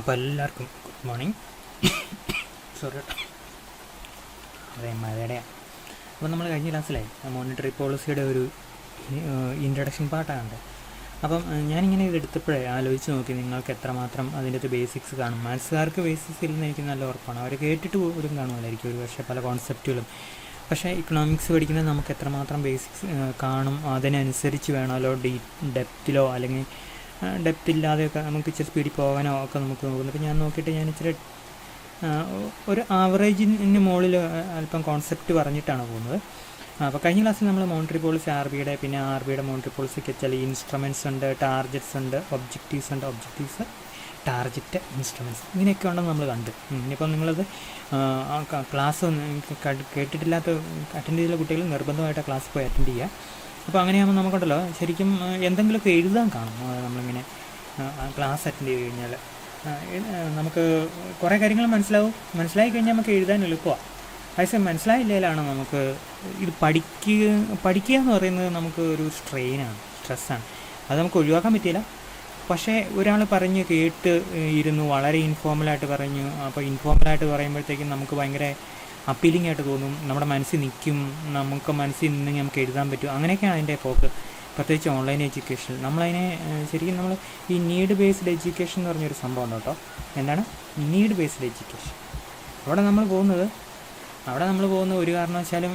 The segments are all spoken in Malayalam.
അപ്പോൾ എല്ലാവർക്കും ഗുഡ് മോർണിംഗ്. സോറി കേട്ടോ, അതെ മഴയുടെയാണ്. അപ്പോൾ നമ്മൾ കഴിഞ്ഞ ക്ലാസ്സിലായി മോണിറ്ററി പോളിസിയുടെ ഒരു ഇൻട്രഡക്ഷൻ പാർട്ടാണ്. അപ്പം ഞാനിങ്ങനെ ഇത് എടുത്തപ്പോഴേ ആലോചിച്ച് നോക്കി നിങ്ങൾക്ക് എത്രമാത്രം അതിൻ്റെ ഒരു ബേസിക്സ് കാണും. മാത്സുകാർക്ക് ബേസിക്സ് ഇല്ലെന്ന് എനിക്ക് നല്ല ഉറപ്പാണ്. അവർ കേട്ടിട്ട് പോലും കാണുമല്ലായിരിക്കും ഒരു പക്ഷേ പല കോൺസെപ്റ്റുകളും. പക്ഷേ ഇക്കണോമിക്സ് പഠിക്കുന്നത് നമുക്ക് എത്രമാത്രം ബേസിക്സ് കാണും, അതിനനുസരിച്ച് വേണമല്ലോ ഡെപ്തിലോ അല്ലെങ്കിൽ ഡെപ്ത് ഇല്ലാതെയൊക്കെ നമുക്ക് ഇച്ചിരി സ്പീഡിൽ പോകാനോ ഒക്കെ നമുക്ക് നോക്കുന്നു. അപ്പോൾ ഞാൻ നോക്കിയിട്ട് ഞാൻ ഇച്ചിരി ഒരു ആവറേജിന് മുകളിൽ അല്പം കോൺസെപ്റ്റ് പറഞ്ഞിട്ടാണ് പോകുന്നത്. അപ്പോൾ കഴിഞ്ഞ ക്ലാസ്സിൽ നമ്മൾ മോണിറ്ററി പോളിസി ആർ ബിയുടെ മോണിറ്ററി പോളിസിക്ക് വെച്ചാൽ ഇൻസ്ട്രുമെൻറ്റ്സ് ഉണ്ട്, ടാർജറ്റ്സ് ഉണ്ട്, ഒബ്ജക്റ്റീവ്സ് ഉണ്ട്. ഒബ്ജക്റ്റീവ്സ്, ടാർജറ്റ്, ഇൻസ്ട്രുമെൻറ്റ്സ് ഇങ്ങനെയൊക്കെ ഉണ്ടെന്ന് നമ്മൾ കണ്ട്. ഇനിയിപ്പോൾ നിങ്ങളത് ക്ലാസ് കേട്ടിട്ടില്ലാത്ത അറ്റൻഡ് ചെയ്തുള്ള കുട്ടികൾ നിർബന്ധമായിട്ട് ക്ലാസ് പോയി അറ്റൻഡ് ചെയ്യുക. അപ്പോൾ അങ്ങനെയാകുമ്പോൾ നമുക്കുണ്ടല്ലോ ശരിക്കും എന്തെങ്കിലുമൊക്കെ എഴുതാൻ കാണും. നമ്മളിങ്ങനെ ക്ലാസ് അറ്റൻഡ് ചെയ്ത് കഴിഞ്ഞാൽ നമുക്ക് കുറേ കാര്യങ്ങൾ മനസ്സിലായി കഴിഞ്ഞാൽ നമുക്ക് എഴുതാൻ എളുപ്പമാണ്. അതേസമയം മനസ്സിലായില്ലേലാണ് നമുക്ക് ഇത് പഠിക്കുക എന്ന് പറയുന്നത് നമുക്ക് ഒരു സ്ട്രെസ്സാണ്. അത് നമുക്ക് ഒഴിവാക്കാൻ പറ്റിയില്ല. പക്ഷേ ഒരാൾ പറഞ്ഞ് കേട്ട് ഇരുന്നു വളരെ ഇൻഫോർമലായിട്ട് പറഞ്ഞു. അപ്പോൾ ഇൻഫോർമലായിട്ട് പറയുമ്പോഴത്തേക്കും നമുക്ക് ഭയങ്കര അപ്പീലിംഗ് ആയിട്ട് തോന്നും, നമ്മുടെ മനസ്സിൽ നിൽക്കും, നമുക്ക് മനസ്സിൽ നിന്നെങ്കിൽ നമുക്ക് എഴുതാൻ പറ്റും. അങ്ങനെയൊക്കെയാണ് അതിൻ്റെ പോക്ക്. പ്രത്യേകിച്ച് ഓൺലൈൻ എഡ്യൂക്കേഷൻ നമ്മളതിനെ ശരിക്കും നമ്മൾ ഈ നീഡ് ബേസ്ഡ് എഡ്യൂക്കേഷൻ എന്ന് പറഞ്ഞൊരു സംഭവം ഉണ്ട് കേട്ടോ. എന്താണ് നീഡ് ബേസ്ഡ് എഡ്യൂക്കേഷൻ? അവിടെ നമ്മൾ പോകുന്നത് ഒരു കാരണവശാലും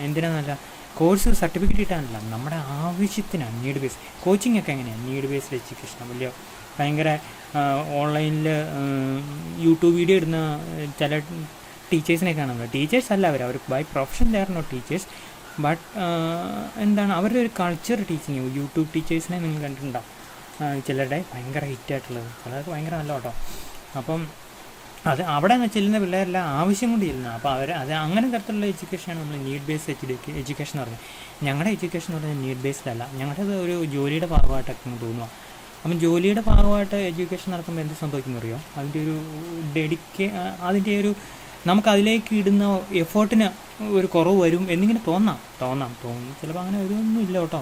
എന്തിനാണെന്നല്ല, കോഴ്സ് സർട്ടിഫിക്കറ്റ് കിട്ടാനല്ല, നമ്മുടെ ആവശ്യത്തിനാണ് നീഡ് ബേസ്. കോച്ചിങ് ഒക്കെ എങ്ങനെയാണ് നീഡ് ബേസ്ഡ് എഡ്യൂക്കേഷൻ. വലിയ ഭയങ്കര ഓൺലൈനിൽ യൂട്യൂബ് വീഡിയോ ഇടുന്ന ചില ടീച്ചേഴ്സിനെ കാണുന്നത്. ടീച്ചേഴ്സ് അല്ല അവർ by profession they are not teachers, but എന്താണ് അവരുടെ ഒരു കൾച്ചർ ടീച്ചിങ്. യൂട്യൂബ് ടീച്ചേഴ്സിനെ നിങ്ങൾ കണ്ടിട്ടുണ്ടാവും, ചിലരുടെ ഭയങ്കര ഹിറ്റായിട്ടുള്ളത്, ചിലർക്ക് ഭയങ്കര നല്ല കേട്ടോ. അപ്പം അത് അവിടെ ചെല്ലുന്ന പിള്ളേരെല്ലാം ആവശ്യം കൊണ്ട് ചെല്ലുന്നത്. അപ്പോൾ അത് അങ്ങനെ തരത്തിലുള്ള എഡ്യൂക്കേഷനാണ് നമ്മൾ നീഡ് ബേസ്ഡ് എഡ്യൂക്കേഷൻ എന്ന് പറയുന്നത്. ഞങ്ങളുടെ എഡ്യൂക്കേഷൻ എന്ന് പറഞ്ഞാൽ നീഡ് ബേസ്ഡ് അല്ല, ഞങ്ങളുടേത് ഒരു ജോലിയുടെ ഭാഗമായിട്ടൊക്കെ തോന്നുക. അപ്പം ജോലിയുടെ ഭാഗമായിട്ട് എഡ്യൂക്കേഷൻ നടത്തുമ്പോൾ എന്ത് സംഭവിക്കുന്നു അറിയോ, അതിൻ്റെ ഒരു അതിൻ്റെ ഒരു നമുക്കതിലേക്ക് ഇടുന്ന എഫേർട്ടിന് ഒരു കുറവ് വരും എന്നിങ്ങനെ തോന്നും. ചിലപ്പോൾ അങ്ങനെ വരുമൊന്നും ഇല്ല കേട്ടോ,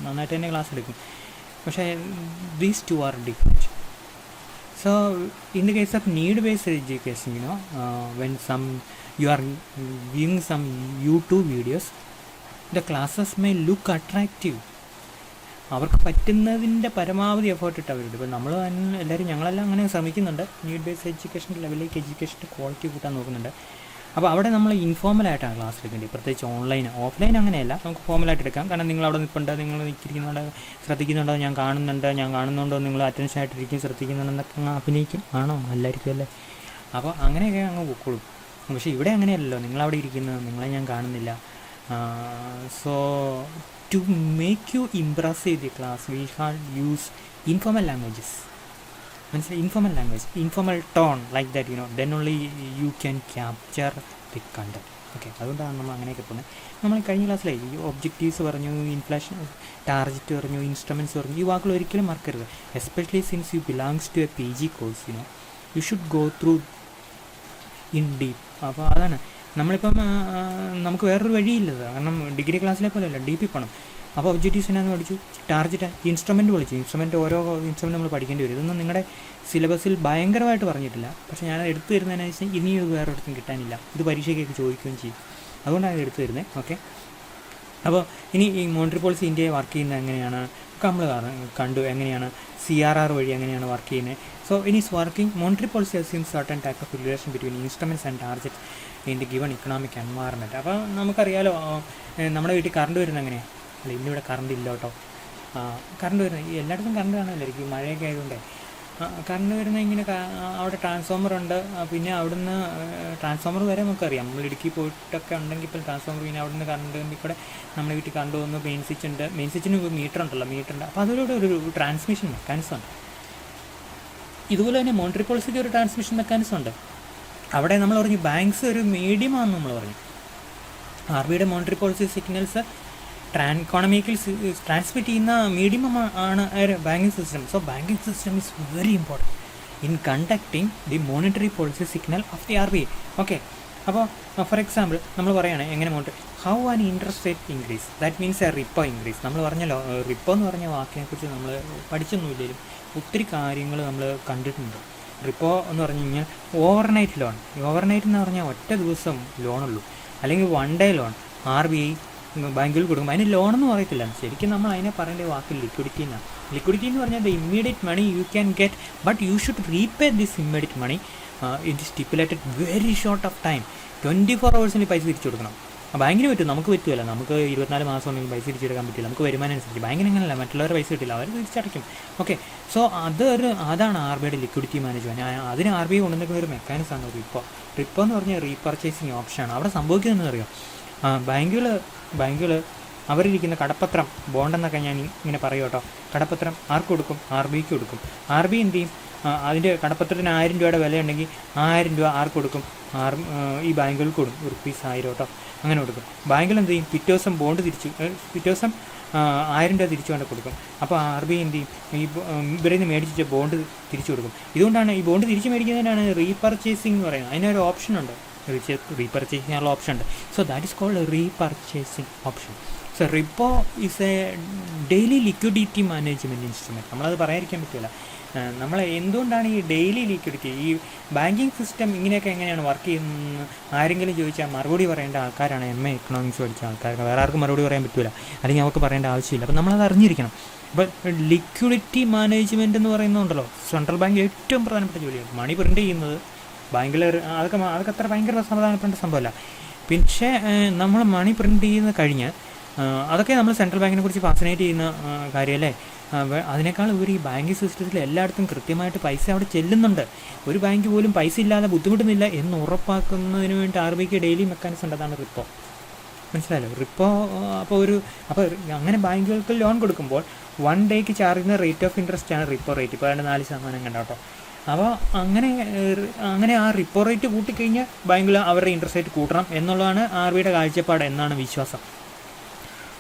നന്നായിട്ട് തന്നെ ക്ലാസ് എടുക്കും. പക്ഷേ these two are different. So in the case of need-based education, when you are viewing some YouTube videos, the classes may look attractive. അവർക്ക് പറ്റുന്നതിൻ്റെ പരമാവധി എഫേർട്ട് ഇട്ട് അവരുണ്ട്. ഇപ്പോൾ നമ്മൾ ഞങ്ങളെല്ലാം അങ്ങനെ ശ്രമിക്കുന്നുണ്ട്. നീഡ് ബേസ്ഡ് എഡ്യൂക്കേഷൻ ലെവലിലേക്ക് എഡ്യൂക്കേഷൻ്റെ ക്വാളിറ്റി കൂട്ടാൻ നോക്കുന്നുണ്ട്. അപ്പോൾ അവിടെ നമ്മൾ ഇൻഫോർമലായിട്ടാണ് ക്ലാസ് എടുക്കേണ്ടത്. പ്രത്യേകിച്ച് ഓഫ്ലൈൻ അങ്ങനെയല്ല, നമുക്ക് ഫോർമലായിട്ട് എടുക്കാം. കാരണം നിങ്ങൾ അവിടെ നിൽപ്പുണ്ട്, നിങ്ങൾ നിൽക്കുന്നുണ്ട്, ശ്രദ്ധിക്കുന്നുണ്ടോ, ഞാൻ കാണുന്നുണ്ടോ, നിങ്ങൾ അറ്റൻഷൻ ആയിട്ടിരിക്കും, ശ്രദ്ധിക്കുന്നുണ്ടെന്നൊക്കെ അഭിനയിക്കും. ആണോ? അല്ലായിരിക്കും അല്ലേ? അപ്പോൾ അങ്ങനെയൊക്കെ അങ്ങ് പൊക്കോളും. പക്ഷേ ഇവിടെ അങ്ങനെയല്ലല്ലോ, നിങ്ങളവിടെ ഇരിക്കുന്നത്, നിങ്ങളെ ഞാൻ കാണുന്നില്ല. So to make you impressive the class we have use informal languages. മനസ്സിലായി? Informal tone like that, then only you can capture the content. Okay, അതുകൊണ്ടാണ് നമ്മൾ അങ്ങനെയൊക്കെ പോകുന്നത്. നമ്മൾ കഴിഞ്ഞ ക്ലാസ്സിലെ ഈ ഒബ്ജക്റ്റീവ്സ് പറഞ്ഞു, ഇൻഫ്ലേഷൻ ടാർജറ്റ് പറഞ്ഞു, ഇൻസ്ട്രുമെൻറ്റ്സ് പറഞ്ഞു. ഈ വാക്കുകൾ ഒരിക്കലും മറക്കരുത്. Especially since you belongs to a PG course, you should go through in deep. അപ്പോൾ അതാണ് നമ്മളിപ്പം നമുക്ക് വേറൊരു വഴിയില്ലത്. കാരണം ഡിഗ്രി ക്ലാസ്സിലെ പോലെയല്ല, ഡീപ്പിൽ പോകണം. അപ്പോൾ ഒബ്ജക്റ്റീവ്സ് എന്നാന്ന് പഠിച്ചു, ടാർജറ്റ്, ഇൻസ്ട്രുമെൻറ്റ് ഓരോ ഇൻസ്ട്രുമെൻറ്റ് നമ്മൾ പഠിക്കേണ്ടി വരും. ഇതൊന്നും നിങ്ങളുടെ സിലബസിൽ ഭയങ്കരമായിട്ട് പറഞ്ഞിട്ടില്ല. പക്ഷേ ഞാൻ എടുത്തു തരുന്നതിന് വെച്ചാൽ ഇനിയും ഇത് വേറെ ഒരിടത്തും കിട്ടാനില്ല. ഇത് പരീക്ഷയ്ക്കൊക്കെ ചോദിക്കുകയും ചെയ്യും. അതുകൊണ്ടാണ് ഇത് എടുത്തു തരുന്നത്. ഓക്കെ, അപ്പോൾ ഇനി ഈ മോണിറ്ററി പോളിസി ഇന്ത്യയെ വർക്ക് ചെയ്യുന്നത് എങ്ങനെയാണ് ഒക്കെ നമ്മൾ കണ്ടു. എങ്ങനെയാണ് CRR വഴി എങ്ങനെയാണ് വർക്ക് ചെയ്യുന്നത്. So in is working monetary policy assume certain type of relation between instruments and target in the given economic environment. അപ്പോൾ നമുക്കറിയാലോ, നമ്മുടെ വീട്ടിൽ കറണ്ട് വരുന്നത് എങ്ങനെയാണ്? അല്ല, ഇന്നിവിടെ കറണ്ട് ഇല്ല കേട്ടോ. കറണ്ട് വരുന്നത് എല്ലായിടത്തും കറണ്ട് കാണുമല്ലായിരിക്കും, മഴയൊക്കെ ആയതുകൊണ്ട്. കറണ്ട് വരുന്ന ഇങ്ങനെ അവിടെ ട്രാൻസ്ഫോമർ ഉണ്ട്. പിന്നെ അവിടുന്ന് ട്രാൻസ്ഫോമർ വരെ നമുക്കറിയാം. നമ്മൾ ഇടുക്കി പോയിട്ടൊക്കെ ഉണ്ടെങ്കിൽ ഇപ്പോൾ ട്രാൻസ്ഫോമർ, പിന്നെ അവിടുന്ന് കറണ്ട് കൂടെ നമ്മുടെ വീട്ടിൽ കറണ്ട് വന്നു. മെയിൻ സ്വിച്ചിന് മീറ്റർ ഉണ്ട്. അപ്പോൾ അതിലൂടെ ഒരു ട്രാൻസ്മിഷൻ മെക്കാനിസം ഉണ്ട്. ഇതുപോലെ തന്നെ മോണിറ്ററി പോളിസിക്ക് ഒരു ട്രാൻസ്മിഷൻ മെക്കാനിസം ഉണ്ട്. അവിടെ നമ്മൾ പറഞ്ഞു ബാങ്ക്സ് ഒരു മീഡിയമാണെന്ന് നമ്മൾ പറഞ്ഞു. RBIയുടെ മോണിറ്ററി പോളിസി സിഗ്നൽസ് ഇക്കോണമിക്കൽ ട്രാൻസ്മിറ്റ് ചെയ്യുന്ന മീഡിയം ആണ് banking system. So banking system is very important in conducting the monetary policy signal of the RBI. Okay, അപ്പോൾ ഫോർ എക്സാമ്പിൾ നമ്മൾ പറയുകയാണെങ്കിൽ എങ്ങനെ monetary how an interest rate increase, that means A repo increase. നമ്മൾ പറഞ്ഞല്ലോ, റിപ്പോ എന്ന് പറഞ്ഞ വാക്കിനെക്കുറിച്ച് നമ്മൾ പഠിച്ചൊന്നുമില്ലെങ്കിലും ഒത്തിരി കാര്യങ്ങൾ നമ്മൾ കണ്ടിട്ടുണ്ട്. റിപ്പോ എന്ന് പറഞ്ഞു കഴിഞ്ഞാൽ ഓവർനൈറ്റ് ലോൺ. ഓവർനൈറ്റ് എന്ന് പറഞ്ഞാൽ ഒറ്റ ദിവസം ലോണുള്ളൂ, അല്ലെങ്കിൽ 1 ഡേ ലോൺ RBI ബാങ്കിൽ കൊടുക്കും. അതിന് ലോണെന്ന് പറയത്തില്ല, ശരിക്കും നമ്മൾ അതിനെ പറയേണ്ട വാക്ക് ലിക്വിഡിറ്റി എന്നാണ്. ലിക്വിഡിറ്റി എന്ന് പറഞ്ഞാൽ the immediate money you can get, but you should repay this immediate money in the stipulated very short of time. 24 hours പൈസ തിരിച്ചു കൊടുക്കണം. ബാങ്കിന് പറ്റും, നമുക്ക് പറ്റുമല്ലോ. നമുക്ക് 24 മാസം ഉണ്ടെങ്കിൽ പൈസ തിരിച്ചെടുക്കാൻ പറ്റില്ല, നമുക്ക് വരുമാനം അനുസരിച്ച്. ബാങ്കിന് അങ്ങനെയല്ല, മറ്റുള്ളവർ പൈസ കിട്ടില്ല, അവർ തിരിച്ചടയ്ക്കും. ഓക്കെ, സോ അതാണ് RBIയുടെ ലിക്വിഡിറ്റി മാനേജ്മെൻറ്റ്. അതിന് RBI കൊണ്ടുവന്നിരിക്കുന്ന ഒരു മെക്കാനിസമാണ് റിപ്പോ എന്ന് പറഞ്ഞാൽ റീപർച്ചേസിങ് ഓപ്ഷനാണ്. അവിടെ സംഭവിക്കുന്നതെന്ന് അറിയാം, ബാങ്കുകൾ അവരിരിക്കുന്ന കടപ്പത്രം, ബോണ്ടെന്നൊക്കെ ഞാൻ ഇങ്ങനെ പറയും കേട്ടോ, കടപ്പത്രം ആർക്ക് കൊടുക്കും? RBIക്ക് കൊടുക്കും. RBI എന്ത് ചെയ്യും? അതിൻ്റെ കടപ്പത്രത്തിന് 1000 രൂപയുടെ വിലയുണ്ടെങ്കിൽ 1000 രൂപ ആർക്ക് കൊടുക്കും? ഈ ബാങ്കുകൾക്ക് കൊടുക്കും, ₹1000 കേട്ടോ, അങ്ങനെ കൊടുക്കും. ബാങ്കിൽ എന്ത് ചെയ്യും? പിറ്റേ ദിവസം 1000 രൂപ തിരിച്ചു കൊണ്ട് കൊടുക്കും. അപ്പോൾ RBI എന്ത് ചെയ്യും? ഇവരിൽ നിന്ന് മേടിച്ച ബോണ്ട് തിരിച്ചു കൊടുക്കും. ഇതുകൊണ്ടാണ് ഈ ബോണ്ട് തിരിച്ചു മേടിക്കുന്നതിനാണ് റീപർച്ചേസിങ് എന്ന് പറയുന്നത്. അതിനൊരു ഓപ്ഷൻ ഉണ്ട്, റീപർച്ചേസ് ചെയ്യാനുള്ള ഓപ്ഷൻ ഉണ്ട്. So that is called repurchasing option. So repo is a daily liquidity management instrument. നമ്മളത് പറയാതിരിക്കാൻ പറ്റില്ല. നമ്മൾ എന്തുകൊണ്ടാണ് ഈ ഡെയിലി ലിക്വിഡിറ്റി, ഈ ബാങ്കിങ് സിസ്റ്റം ഇങ്ങനെയൊക്കെ എങ്ങനെയാണ് വർക്ക് ചെയ്യുന്നതെന്ന് ആരെങ്കിലും ചോദിച്ചാൽ മറുപടി പറയേണ്ട ആൾക്കാരാണ് MA എക്കണോമിക്സ് പഠിച്ച ആൾക്കാർക്ക്. വേറെ ആർക്കും മറുപടി പറയാൻ പറ്റില്ല, അല്ലെങ്കിൽ അവർക്ക് പറയേണ്ട ആവശ്യമില്ല. അപ്പം നമ്മളത് അറിഞ്ഞിരിക്കണം. അപ്പോൾ ലിക്വിഡിറ്റി മാനേജ്മെൻറ്റ് എന്ന് പറയുന്നുണ്ടല്ലോ, സെൻട്രൽ ബാങ്ക് ഏറ്റവും പ്രധാനപ്പെട്ട ജോലിയാണ്. മണി പ്രിൻ്റ് ചെയ്യുന്നത് ബാങ്കിൽ, അതൊക്കെ അത്ര ഭയങ്കര പ്രധാനപ്പെട്ട സംഭവമല്ല. പക്ഷേ നമ്മൾ മണി പ്രിൻ്റ് ചെയ്യുന്ന കഴിഞ്ഞ് അതൊക്കെ നമ്മൾ സെൻട്രൽ ബാങ്കിനെ കുറിച്ച് ഫാസിനേറ്റ് ചെയ്യുന്ന കാര്യമല്ലേ. അതിനേക്കാൾ ഉപരി ഈ ബാങ്കിങ് സിസ്റ്റത്തിൽ എല്ലായിടത്തും കൃത്യമായിട്ട് പൈസ അവിടെ ചെല്ലുന്നുണ്ട്. ഒരു ബാങ്ക് പോലും പൈസ ഇല്ലാതെ ബുദ്ധിമുട്ടുന്നില്ല എന്ന് ഉറപ്പാക്കുന്നതിന് വേണ്ടി RBIക്ക് ഡെയിലി മെക്കാനിസം ഉണ്ട്. അതാണ് റിപ്പോ. മനസ്സിലായല്ലോ? റിപ്പോ അപ്പോൾ അങ്ങനെ ബാങ്കുകൾക്ക് ലോൺ കൊടുക്കുമ്പോൾ 1 ഡേക്ക് ചാർജ് ചെയ്യുന്ന റേറ്റ് ഓഫ് ഇൻട്രസ്റ്റ് ആണ് റിപ്പോ റേറ്റ്. ഇപ്പോൾ 4% കണ്ടോ കേട്ടോ. അപ്പോൾ അങ്ങനെ ആ റിപ്പോ റേറ്റ് കൂട്ടിക്കഴിഞ്ഞാൽ ബാങ്കിൽ അവരുടെ ഇൻട്രസ്റ്റ് റേറ്റ് കൂട്ടണം എന്നുള്ളതാണ് RBIയുടെ കാഴ്ചപ്പാട് എന്നാണ് വിശ്വാസം.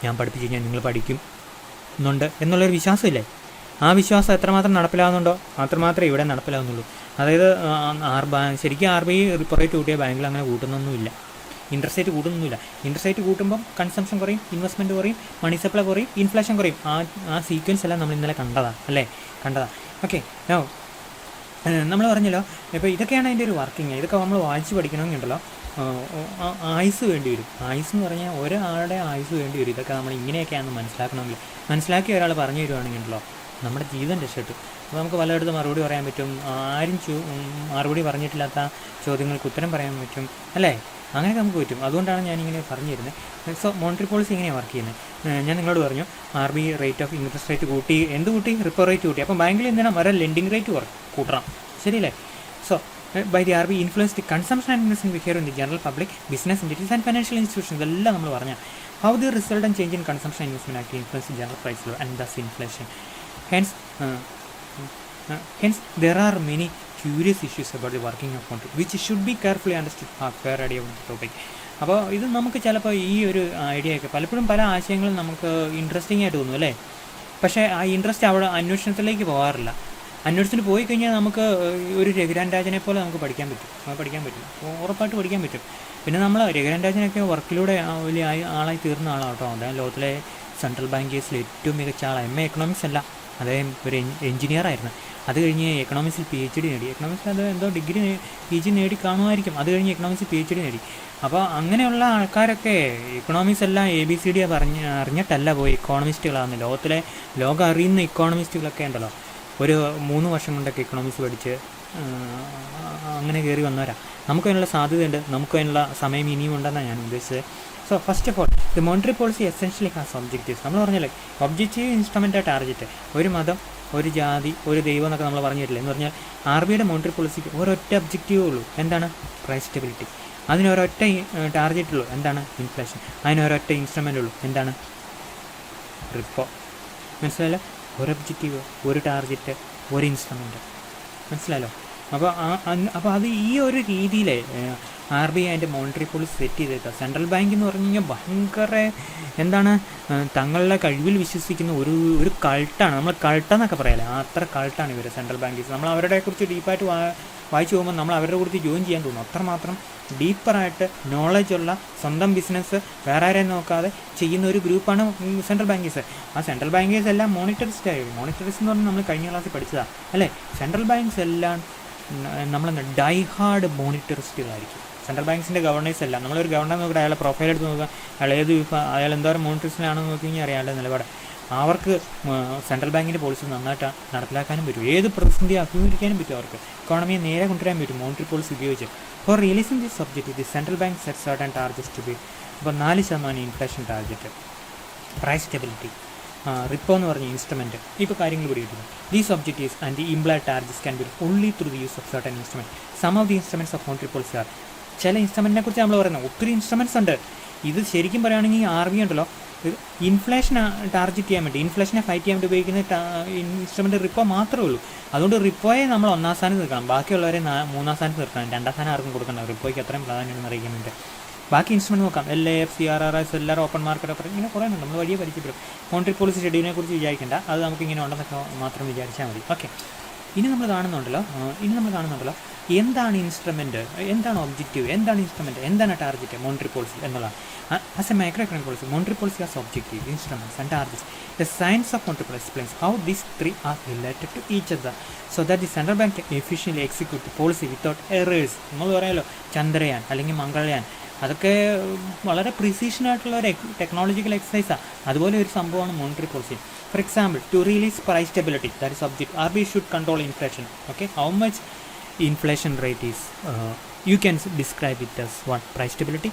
ഞാൻ പഠിപ്പിച്ച് കഴിഞ്ഞാൽ നിങ്ങൾ പഠിക്കുന്നുണ്ട് എന്നുള്ളൊരു വിശ്വാസമില്ലേ? ആ വിശ്വാസം എത്രമാത്രം നടപ്പിലാകുന്നുണ്ടോ അത്രമാത്രമേ ഇവിടെ നടപ്പിലാകുന്നുള്ളൂ. അതായത് ശരിക്കും RBI റിപ്പോ റേറ്റ് കൂട്ടിയ ബാങ്കിൽ അങ്ങനെ കൂട്ടുന്നൊന്നുമില്ല, ഇൻട്രസ്റ്റ് റേറ്റ് കൂട്ടുന്നൊന്നുമില്ല. ഇൻട്രസ്റ്റ് റേറ്റ് കൂട്ടുമ്പം കൺസംഷൻ കുറയും, ഇൻവെസ്റ്റ്മെൻറ്റ് കുറയും, മണി സപ്ലൈ കുറയും, ഇൻഫ്ലേഷൻ കുറയും. ആ സീക്വൻസ് എല്ലാം നമ്മൾ ഇന്നലെ കണ്ടതാണ്. ഓക്കെ, നമ്മൾ പറഞ്ഞല്ലോ, ഇപ്പോൾ ഇതൊക്കെയാണ് അതിൻ്റെ ഒരു വർക്കിംഗ്. ഇതൊക്കെ നമ്മൾ വായിച്ച് പഠിക്കണമെങ്കിൽ ഉണ്ടല്ലോ ആയുസ് വേണ്ടി വരും. ആയുസ് എന്ന് പറഞ്ഞാൽ ഒരാളുടെ ആയുസ് വേണ്ടി വരും. ഇതൊക്കെ നമ്മൾ ഇങ്ങനെയൊക്കെയാണെന്ന് മനസ്സിലാക്കണമെങ്കിൽ, മനസ്സിലാക്കി ഒരാൾ പറഞ്ഞു തരുവാണെങ്കിൽ ഉണ്ടല്ലോ നമ്മുടെ ജീവിതം രക്ഷപ്പെട്ടു. അപ്പോൾ നമുക്ക് പലയിടത്തും മറുപടി പറയാൻ പറ്റും, ആരും മറുപടി പറഞ്ഞിട്ടില്ലാത്ത ചോദ്യങ്ങൾക്ക് ഉത്തരം പറയാൻ പറ്റും, അല്ലേ? അങ്ങനെയൊക്കെ നമുക്ക് പറ്റും. അതുകൊണ്ടാണ് ഞാനിങ്ങനെ പറഞ്ഞു തരുന്നത്. സോ മോണിറ്ററി പോളിസി എങ്ങനെയാണ് വർക്ക് ചെയ്യുന്നത്? ഞാൻ നിങ്ങളോട് പറഞ്ഞു, RBI rate of interest rate കൂട്ടി, റിപ്പോ റേറ്റ് കൂട്ടി. അപ്പോൾ ബാങ്കിൽ എന്തിനാണ് വരെ ലെൻഡിങ് റേറ്റ് കൂട്ടണം, ശരിയല്ലേ? So by the RBI influence the consumption and investment behavior in the general public, business entities and financial institutions. ഇതെല്ലാം നമ്മൾ പറഞ്ഞാൽ how the resultant change in consumption and investment activity influence the general price level and thus inflation. Hence there are many curious issues about the working of money which should be carefully understood. Fair idea of the topic. അപ്പോൾ ഇത് നമുക്ക് ചിലപ്പോൾ ഈ ഒരു ഐഡിയയൊക്കെ പലപ്പോഴും പല ആശയങ്ങളും നമുക്ക് ഇൻട്രസ്റ്റിംഗ് ആയിട്ട് തോന്നും, അല്ലേ? പക്ഷേ ആ ഇൻട്രസ്റ്റ് അവിടെ അന്വേഷണത്തിലേക്ക് പോകാറില്ല. അന്വേഷണത്തിന് പോയി കഴിഞ്ഞാൽ നമുക്ക് ഒരു രഘുരാൻ രാജനെ പോലെ നമുക്ക് പഠിക്കാൻ പറ്റും, ഉറപ്പായിട്ട് പഠിക്കാൻ പറ്റും. പിന്നെ നമ്മൾ രഘുരാൻ രാജനൊക്കെ വർക്കിലൂടെ വലിയ ആളായി തീർന്ന ആളാണ് കേട്ടോ. അദ്ദേഹം ലോകത്തിലെ സെൻട്രൽ ബാങ്കേഴ്സിൽ ഏറ്റവും മികച്ച ആളാണ്. MA എക്കണോമിക്സ് അല്ല, അദ്ദേഹം ഒരു എഞ്ചിനീയർ ആയിരുന്നു. അത് കഴിഞ്ഞ് എക്കണോമിക്സിൽ PhD നേടി. എക്കണോമിക്സിൽ അത് എന്തോ PG നേടി കാണുമായിരിക്കും. അത് കഴിഞ്ഞ് എക്കണോമിക്സിൽ PhD നേടി. അപ്പോൾ അങ്ങനെയുള്ള ആൾക്കാരൊക്കെ എക്കണോമിക്സ് എല്ലാം ABCD അറിഞ്ഞിട്ടല്ല പോയി ഇക്കോണമിസ്റ്റുകളാണ്. ലോകം അറിയുന്ന ഇക്കോണമിസ്റ്റുകളൊക്കെ ഉണ്ടല്ലോ, ഒരു 3 വർഷം കൊണ്ടൊക്കെ എക്കണോമിക്സ് പഠിച്ച് അങ്ങനെ കയറി വന്നവരാ. നമുക്കതിനുള്ള സാധ്യതയുണ്ട്, നമുക്കതിനുള്ള സമയം ഇനിയും ഉണ്ടെന്നാണ് ഞാൻ ഉദ്ദേശിച്ചത്. So first of all the monetary policy essentially has objectives. നമ്മൾ പറഞ്ഞല്ലേ, ഒബ്ജക്റ്റീവ് ഇൻസ്ട്രുമെൻ്റ് ടാർഗറ്റ്. ഒരു മതം, ഒരു ജാതി, ഒരു ദൈവം എന്നൊക്കെ നമ്മൾ പറഞ്ഞിട്ടില്ല. എന്ന് പറഞ്ഞാൽ RBIയുടെ മോണിറ്ററി പോളിസിക്ക് ഒരൊറ്റ ഒബ്ജക്റ്റീവേ ഉള്ളൂ. എന്താണ്? Price stability. അതിനൊരൊറ്റ ടാർഗറ്റ് ഉള്ളൂ. എന്താണ്? ഇൻഫ്ലേഷൻ. അതിനൊരൊറ്റ ഇൻസ്ട്രുമെൻ്റ് ഉള്ളൂ. എന്താണ്? റിപ്പോ. മനസ്സിലായല്ലോ? ഒരു ഒബ്ജക്റ്റീവ്, ഒരു ടാർഗറ്റ്, ഒരു ഇൻസ്ട്രുമെൻ്റ്. മനസ്സിലായല്ലോ? അപ്പോൾ അത് ഈ ഒരു രീതിയിൽ RBI അതിൻ്റെ മോണിറ്ററി പോളിസി സെറ്റ് ചെയ്തേക്കാം. സെൻട്രൽ ബാങ്ക് എന്ന് പറഞ്ഞു കഴിഞ്ഞാൽ ഭയങ്കര തങ്ങളുടെ കഴിവിൽ വിശ്വസിക്കുന്ന ഒരു കൾട്ടാണ്. നമ്മൾ കൾട്ടെന്നൊക്കെ പറയാമല്ലേ, അത്ര കൾട്ടാണ് ഇവർ സെൻട്രൽ ബാങ്കേഴ്സ്. നമ്മൾ അവരുടെ കുറിച്ച് ഡീപ്പായിട്ട് വായിച്ചു പോകുമ്പോൾ നമ്മൾ അവരുടെ കുറിച്ച് ജോയിൻ ചെയ്യാൻ തോന്നും. അത്രമാത്രം ഡീപ്പറായിട്ട് നോളജുള്ള, സ്വന്തം ബിസിനസ് വേറെ ആരെയും നോക്കാതെ ചെയ്യുന്ന ഒരു ഗ്രൂപ്പാണ് സെൻട്രൽ ബാങ്കേഴ്സ്. ആ സെൻട്രൽ ബാങ്കേഴ്സ് എല്ലാം മോണിറ്ററിസ്റ്റ് ആയിരുന്നു. മോണിറ്ററിസ്റ്റ് എന്ന് പറഞ്ഞാൽ നമ്മൾ കഴിഞ്ഞ ക്ലാസ്സിൽ പഠിച്ചതാണ്, അല്ലേ? സെൻട്രൽ ബാങ്ക്സ് എല്ലാം നമ്മളെന്താ ഡൈ ഹാർഡ് മോണിറ്ററിസ്റ്റുകളായിരിക്കും. സെൻട്രൽ ബാങ്ക്സിൻ്റെ ഗവർണേഴ്സ് അല്ല. നമ്മളൊരു ഗവർണർ നോക്കിയിട്ട് അയാളെ പ്രൊഫൈൽ എടുത്ത് നോക്കുക, അയാൾ എന്തോരം മോണിറ്ററിസ്റ്റിലാണെന്ന് നോക്കി കഴിഞ്ഞാൽ അറിയാം അയാളുടെ നിലപാട്. അവർക്ക് സെൻട്രൽ ബാങ്കിൻ്റെ പോളിസി നന്നായിട്ട് നടപ്പിലാക്കാനും പറ്റും, ഏത് പ്രതിസന്ധി അഭിമുഖീകരിക്കാനും പറ്റും, അവർക്ക് ഇക്കോണമിയെ നേരെ കൊണ്ടുവരാൻ പറ്റും മോണിറ്ററി പോളിസി ഉപയോഗിച്ച്. For realising this objective the central bank set certain targets to be. അപ്പോൾ 4% inflation target, price stability, repo എന്ന് പറഞ്ഞ ഇൻസ്ട്രുമെൻറ്റ്, ഇപ്പോൾ കാര്യങ്ങൾ പിടികിട്ടുന്നു. These objectives and the implied targets can be only through the use of certain instrument. Some of the instruments of monetary policy are. ചില ഇൻസ്ട്രുമെൻറ്റിനെ കുറിച്ച് നമ്മൾ പറയുന്നത് ഒത്തിരി ഇൻസ്ട്രുമെൻറ്റ്സ് ഉണ്ട്. ഇത് ശരിക്കും പറയുകയാണെങ്കിൽ RBI ഉണ്ടല്ലോ, ഇൻഫ്ലേഷൻ ടാർഗറ്റ് ചെയ്യാൻ വേണ്ടി, ഇൻഫ്ലേഷനെ ഫൈറ്റ് ചെയ്യാൻ വേണ്ടി ഉപയോഗിക്കുന്ന ഇൻസ്ട്രുമെൻറ്റ് റിപ്പോ മാത്രമേ ഉള്ളൂ. അതുകൊണ്ട് റിപ്പോയെ നമ്മൾ 1ാം സ്ഥാനത്ത് നിൽക്കണം, ബാക്കിയുള്ളവരെ 3ാം സ്ഥാനത്ത് നിർത്തണം. 2ാം സ്ഥാനം ആർക്കും കൊടുക്കണം. റിപ്പോയ്ക്ക് അത്രയും പ്രാധാന്യം അറിയിക്കാൻ വേണ്ടി ബാക്കി ഇൻസ്ട്രുമെൻറ്റ് നോക്കാം. LAF, CRRS, എല്ലാവരും ഓപ്പൺ മാർക്കറ്റ് ഓപ്പറേഷൻ, ഇങ്ങനെ കുറേ ഉണ്ട്, നമ്മൾ വലിയ പരിചയപ്പെടും. മോണിറ്ററി പോളിസി ഷെഡ്യൂളിനെ കുറിച്ച് വിചാരിക്കേണ്ട, അത് നമുക്കിങ്ങനെ ഉണ്ടെന്നൊക്കെ മാത്രം വിചാരിച്ചാൽ മതി. ഓക്കെ, ഇനി നമ്മൾ കാണുന്നുണ്ടല്ലോ എന്താണ് ഇൻസ്ട്രുമെൻറ്റ്, എന്താണ് ഒബ്ജക്റ്റീവ്, എന്താണ് ഇൻസ്ട്രുമെൻറ്റ്, എന്താണ് ടാർഗറ്റ് മോണിറ്ററി പോളിസി എന്നുള്ളതാണ്. As a micro economic policy, monetary policy as objective, instruments and targets. The science of monetary policy explains how these 3 are related to each other so that the central bank efficiently execute policy without errors. നമ്മൾ പറയാമല്ലോ ചന്ദ്രയാൻ അല്ലെങ്കിൽ മംഗൾയാൻ, അതൊക്കെ വളരെ പ്രിസീഷനായിട്ടുള്ള ഒരു ടെക്നോളജിക്കൽ എക്സസൈസാണ്. അതുപോലെ ഒരു സംഭവമാണ് monetary policy. For example, to release price stability, that is object, RBI should control inflation. Okay, how much inflation rate is, you can describe it as what? Price stability.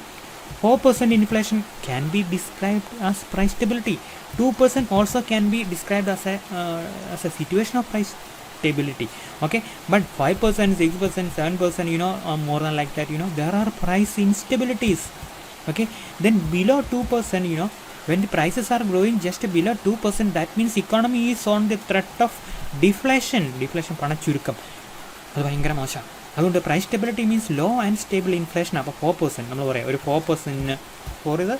4% inflation can be described as price stability. 2% also can be described as a situation of price stability. Okay, but 5%, 6%, 7%, more than like that, there are price instabilities. Okay, then below 2%, when the prices are growing just below 2%, that means economy is on the threat of deflation. പണച്ചുരുക്കം, അത് ഭയങ്കര മോശമാണ്. അതുകൊണ്ട് price stability means low and stable inflation. അപ്പോൾ 4%, നമ്മൾ പറയാം ഒരു 4%, ഇത്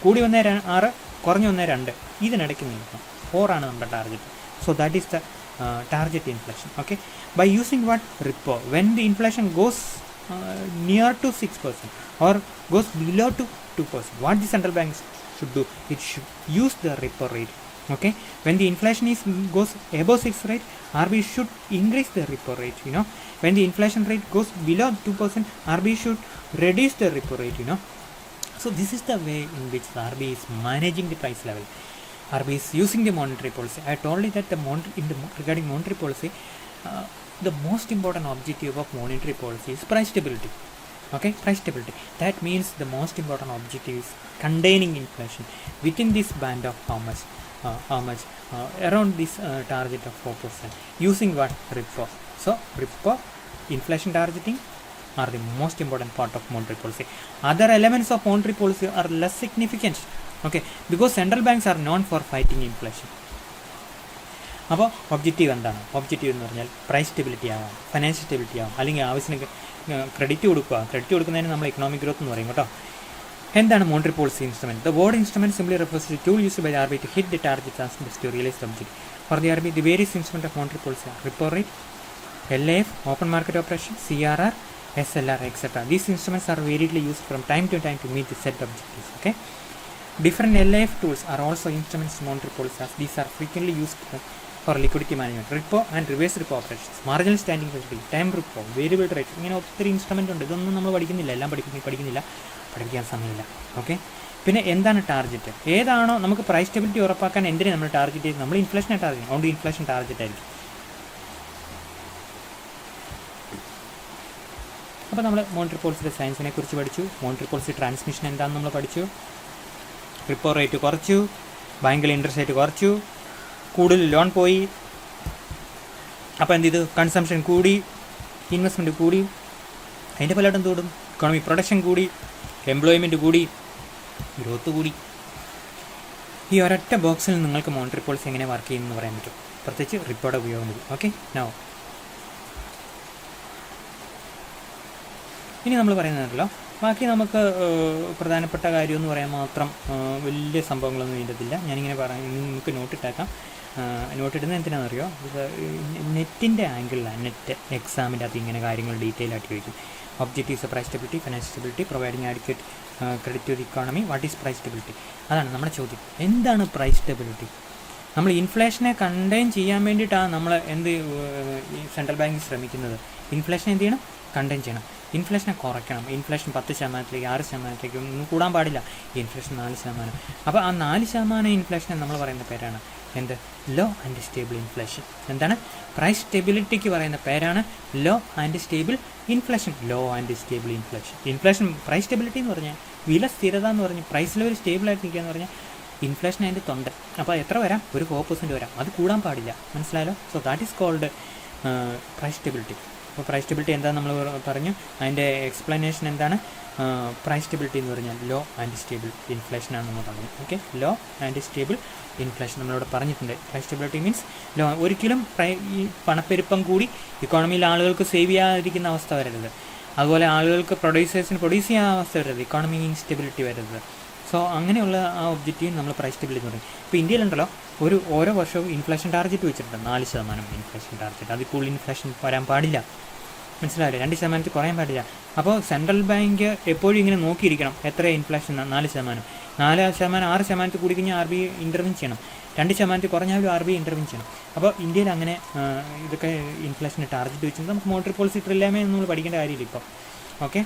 കൂടി വന്നേ 6, കുറഞ്ഞു വന്നേ 2, ഇതിനിടയ്ക്ക് നിൽക്കണം. 4 ആണ് നമ്മുടെ target. So that is the target inflation. Okay, by using what? Repo. When the inflation goes near to 6% or goes below to 2%, what the central bank should do? It should use the repo rate. Okay, when the inflation goes above 6 rate, RBI should increase the repo rate. When the inflation rate goes below 2%, RBI should reduce the repo rate. So this is the way in which the RBI is managing the price level. RBI is using the monetary policy. I told you that regarding monetary policy, the most important objective of monetary policy is price stability. Okay, price stability. That means the most important objective is containing inflation within this band of how much around this target of 4%, using what? Repo. So repo, inflation targeting are the most important part of monetary policy. Other elements of monetary policy are less significant. Okay, because central banks are known for fighting inflation. അപ്പോൾ ഒബ്ജക്റ്റീവ് എന്താണ്? ഒബ്ജക്റ്റീവ് എന്ന് പറഞ്ഞാൽ പ്രൈസ് സ്റ്റെബിലിറ്റി ആവാം, ഫൈനാൻഷ്യൽ സ്റ്റെബിലിറ്റി ആവാം, അല്ലെങ്കിൽ ആവശ്യത്തിന് ക്രെഡിറ്റ് കൊടുക്കുന്നതിന് നമ്മൾ ഇക്കണോമിക് ഗ്രോത്ത് എന്ന് പറയും കേട്ടോ. എന്താണ് monetary policy instrument? The word instrument simply refers to tool used by RBI to hit the targets as best to realize the objective. For the RBI, the various instruments of monetary policy are repo rate, LAF, open market operation, CRR, SLR, etc. These instruments are variedly used from time to time to meet the set objectives. Okay, different LAF tools are also instruments of monetary policy, as these are frequently used for liquidity management. Repo and reverse repo operations, marginal standing facility, time repo, variable rate, ഇങ്ങനെ ഒത്തിരി ഇൻസ്ട്രുമെൻ്റ് ഉണ്ട്. ഇതൊന്നും നമ്മൾ പഠിക്കുന്നില്ല, എല്ലാം പഠിക്കാൻ സമയമില്ല. ഓക്കെ, പിന്നെ എന്താണ് ടാർഗറ്റ്? ഏതാണോ നമുക്ക് പ്രൈസ് സ്റ്റെബിലിറ്റി ഉറപ്പാക്കാൻ എന്തിനാണ് നമ്മൾ ടാർഗറ്റ് ചെയ്യുന്നത്? നമ്മൾ ഇൻഫ്ലേഷനെ ടാർഗറ്റ്, അതുകൊണ്ട് ഇൻഫ്ലേഷൻ ടാർഗറ്റ് ആയിരിക്കും. അപ്പോൾ നമ്മൾ മോണിറ്ററി പോളിസിയുടെ സയൻസിനെ കുറിച്ച് പഠിച്ചു. മോണിറ്ററി പോളിസി ട്രാൻസ്മിഷൻ എന്താണെന്ന് നമ്മൾ പഠിച്ചു. റിപ്പോ റേറ്റ് കുറച്ചു, ബാങ്കിൽ ഇൻട്രസ്റ്റ് റേറ്റ് കുറച്ചു, കൂടുതൽ ലോൺ പോയി. അപ്പോൾ എന്ത് ചെയ്തു? കൺസംഷൻ കൂടി, ഇൻവെസ്റ്റ്മെൻറ്റ് കൂടി, അതിൻ്റെ ഫലമായിട്ട് എന്ത് കൂടും? ഇക്കോണമി പ്രൊഡക്ഷൻ കൂടി, എംപ്ലോയ്മെൻറ്റ് കൂടി, ഗ്രോത്ത് കൂടി. ഈ ഒരൊറ്റ ബോക്സിൽ നിങ്ങൾക്ക് മോണിറ്ററി പോളിസി എങ്ങനെ വർക്ക് ചെയ്യുമെന്ന് പറയാൻ പറ്റും, പ്രത്യേകിച്ച് റിപ്പോയുടെ ഉപയോഗം മതി. ഓക്കെ, നോ ഇനി നമ്മൾ പറയുന്നതല്ലോ, ബാക്കി നമുക്ക് പ്രധാനപ്പെട്ട കാര്യമെന്ന് പറയാൻ മാത്രം വലിയ സംഭവങ്ങളൊന്നും ഇതിൻ്റെതില്ല. ഞാനിങ്ങനെ നിങ്ങൾക്ക് നോട്ടിട്ടേക്കാം. നോട്ടിടുന്നത് എന്തിനാണെന്നറിയോ? ഇത് നെറ്റിൻ്റെ ആംഗിളിലാണ്. നെറ്റ് എക്സാമിൻ്റെ അത് ഇങ്ങനെ കാര്യങ്ങൾ ഡീറ്റെയിൽ ആയിട്ട് ചോദിക്കും. Objectives price stability, financial stability, providing adequate credit to the economy, what is price stability? അതാണ് നമ്മുടെ ചോദ്യം. എന്താണ് പ്രൈസ് സ്റ്റെബിലിറ്റി? നമ്മൾ ഇൻഫ്ലേഷനെ കണ്ടെയ്ൻ ചെയ്യാൻ വേണ്ടിയിട്ടാണ് നമ്മൾ ഈ സെൻട്രൽ ബാങ്ക് ശ്രമിക്കുന്നത്. ഇൻഫ്ലേഷൻ എന്ത് ചെയ്യണം? കണ്ടെയ്ൻ ചെയ്യണം. ഇൻഫ്ലേഷനെ കുറയ്ക്കണം. ഇൻഫ്ലേഷൻ 10% 6% ഒന്നും കൂടാൻ പാടില്ല. ഇൻഫ്ലേഷൻ 4%. അപ്പോൾ ആ 4% ഇൻഫ്ലേഷൻ നമ്മൾ പറയുന്ന പേരാണ് എന്ത്? Low and stable inflation. എന്താണ്? പ്രൈസ് സ്റ്റെബിലിറ്റിക്ക് പറയുന്ന പേരാണ് low and stable inflation. Low and stable inflation. Inflation price stability എന്ന് പറഞ്ഞാൽ വില സ്ഥിരത എന്ന് പറഞ്ഞ് പ്രൈസ് ലെവൽ സ്റ്റേബിളായിട്ട് നിൽക്കുക എന്ന് പറഞ്ഞാൽ ഇൻഫ്ലേഷൻ അതിൻ്റെ തൊണ്ട്. അപ്പോൾ എത്ര വരാം? ഒരു 4% വരാം. അത് കൂടാൻ പാടില്ല. മനസ്സിലായല്ലോ? So that is called price stability. അപ്പോൾ പ്രൈസ് സ്റ്റെബിലിറ്റി എന്താ നമ്മൾ പറഞ്ഞു? അതിൻ്റെ എക്സ്പ്ലനേഷൻ എന്താണ്? പ്രൈസ് സ്റ്റെബിലിറ്റി എന്ന് പറഞ്ഞാൽ ലോ ആൻഡ് സ്റ്റേബിൾ ഇൻഫ്ലേഷനാണ് നമ്മൾ പറഞ്ഞത്. Okay, low and stable inflation നമ്മളിവിടെ പറഞ്ഞിട്ടുണ്ട്. Price stability means low. ഒരിക്കലും ഈ പണപ്പെരുപ്പം കൂടി ഇക്കോണമിയിൽ ആളുകൾക്ക് സേവ് ചെയ്യാതിരിക്കുന്ന അവസ്ഥ വരരുത്. അതുപോലെ ആളുകൾക്ക് പ്രൊഡ്യൂസേഴ്സിന് പ്രൊഡ്യൂസ് ചെയ്യാൻ അവസ്ഥ വരരുത്. ഇക്കോണമി ഇൻസ്റ്റെബിലിറ്റി വരരുത്. സോ അങ്ങനെയുള്ള ആ ഒബ്ജക്റ്റീവ് നമ്മൾ പ്രൈസ് സ്റ്റെബിലിറ്റി എന്ന് പറയും. ഇപ്പോൾ ഇന്ത്യയിലുണ്ടല്ലോ ഓരോ വർഷവും ഇൻഫ്ലേഷൻ ടാർഗറ്റ് വെച്ചിട്ടുണ്ട്. 4% ഇൻഫ്ലേഷൻ ടാർഗറ്റ്. അതിൽ കൂടുതൽ ഇൻഫ്ലേഷൻ വരാൻ പാടില്ല. മനസ്സിലായില്ലേ? 2% കുറയാൻ പാടില്ല. അപ്പോൾ സെൻട്രൽ ബാങ്ക് എപ്പോഴും ഇങ്ങനെ നോക്കിയിരിക്കണം. എത്ര ഇൻഫ്ലേഷൻ? 4%. 4%, 6% കൂടി കഴിഞ്ഞാൽ RBI ഇൻ്റർവെൻ ചെയ്യണം. 2% കുറഞ്ഞാലും RBI ഇൻ്റർവെൻ ചെയ്യണം. അപ്പോൾ ഇന്ത്യയിൽ അങ്ങനെ ഇതൊക്കെ ഇൻഫ്ലേഷന് ടാർഗറ്റ് വെച്ചിട്ട് നമുക്ക് മോണിറ്ററി പോളിസി ഡ്രില്ലാമേ നമ്മൾ പഠിക്കേണ്ട കാര്യമില്ല ഇപ്പോൾ. ഓക്കെ,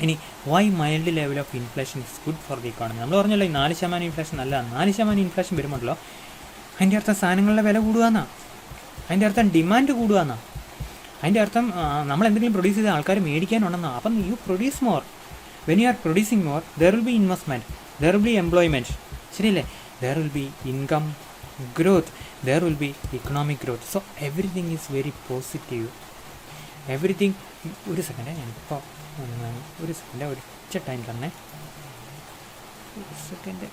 ഇനി why mild level of inflation is good for the economy. നമ്മൾ പറഞ്ഞല്ലോ ഈ 4% ഇൻഫ്ലേഷൻ നല്ലതാണ്. 4% ഇൻഫ്ലേഷൻ വരുമ്പോഴല്ലോ അതിൻ്റെ അർത്ഥം സാധനങ്ങളുടെ വില കൂടുകയെന്നാണ്. അതിൻ്റെ അർത്ഥം ഡിമാൻഡ് കൂടുകയെന്നാണ്. അതിൻ്റെ അർത്ഥം നമ്മൾ എന്തെങ്കിലും പ്രൊഡ്യൂസ് ചെയ്ത ആൾക്കാർ മേടിക്കാനുണ്ടെന്നാണ്. അപ്പം you produce more. When you are producing more there will be investment, there will be employment. ശരിയല്ലേ? There will be income growth, there will be economic growth. So everything is very positive. Everything. ഒരു സെക്കൻഡ്, ഞാനിപ്പോൾ ഒരു സെക്കൻഡ്, ഒരിച്ച ടൈം തന്നെ. ഒരു സെക്കൻഡ്.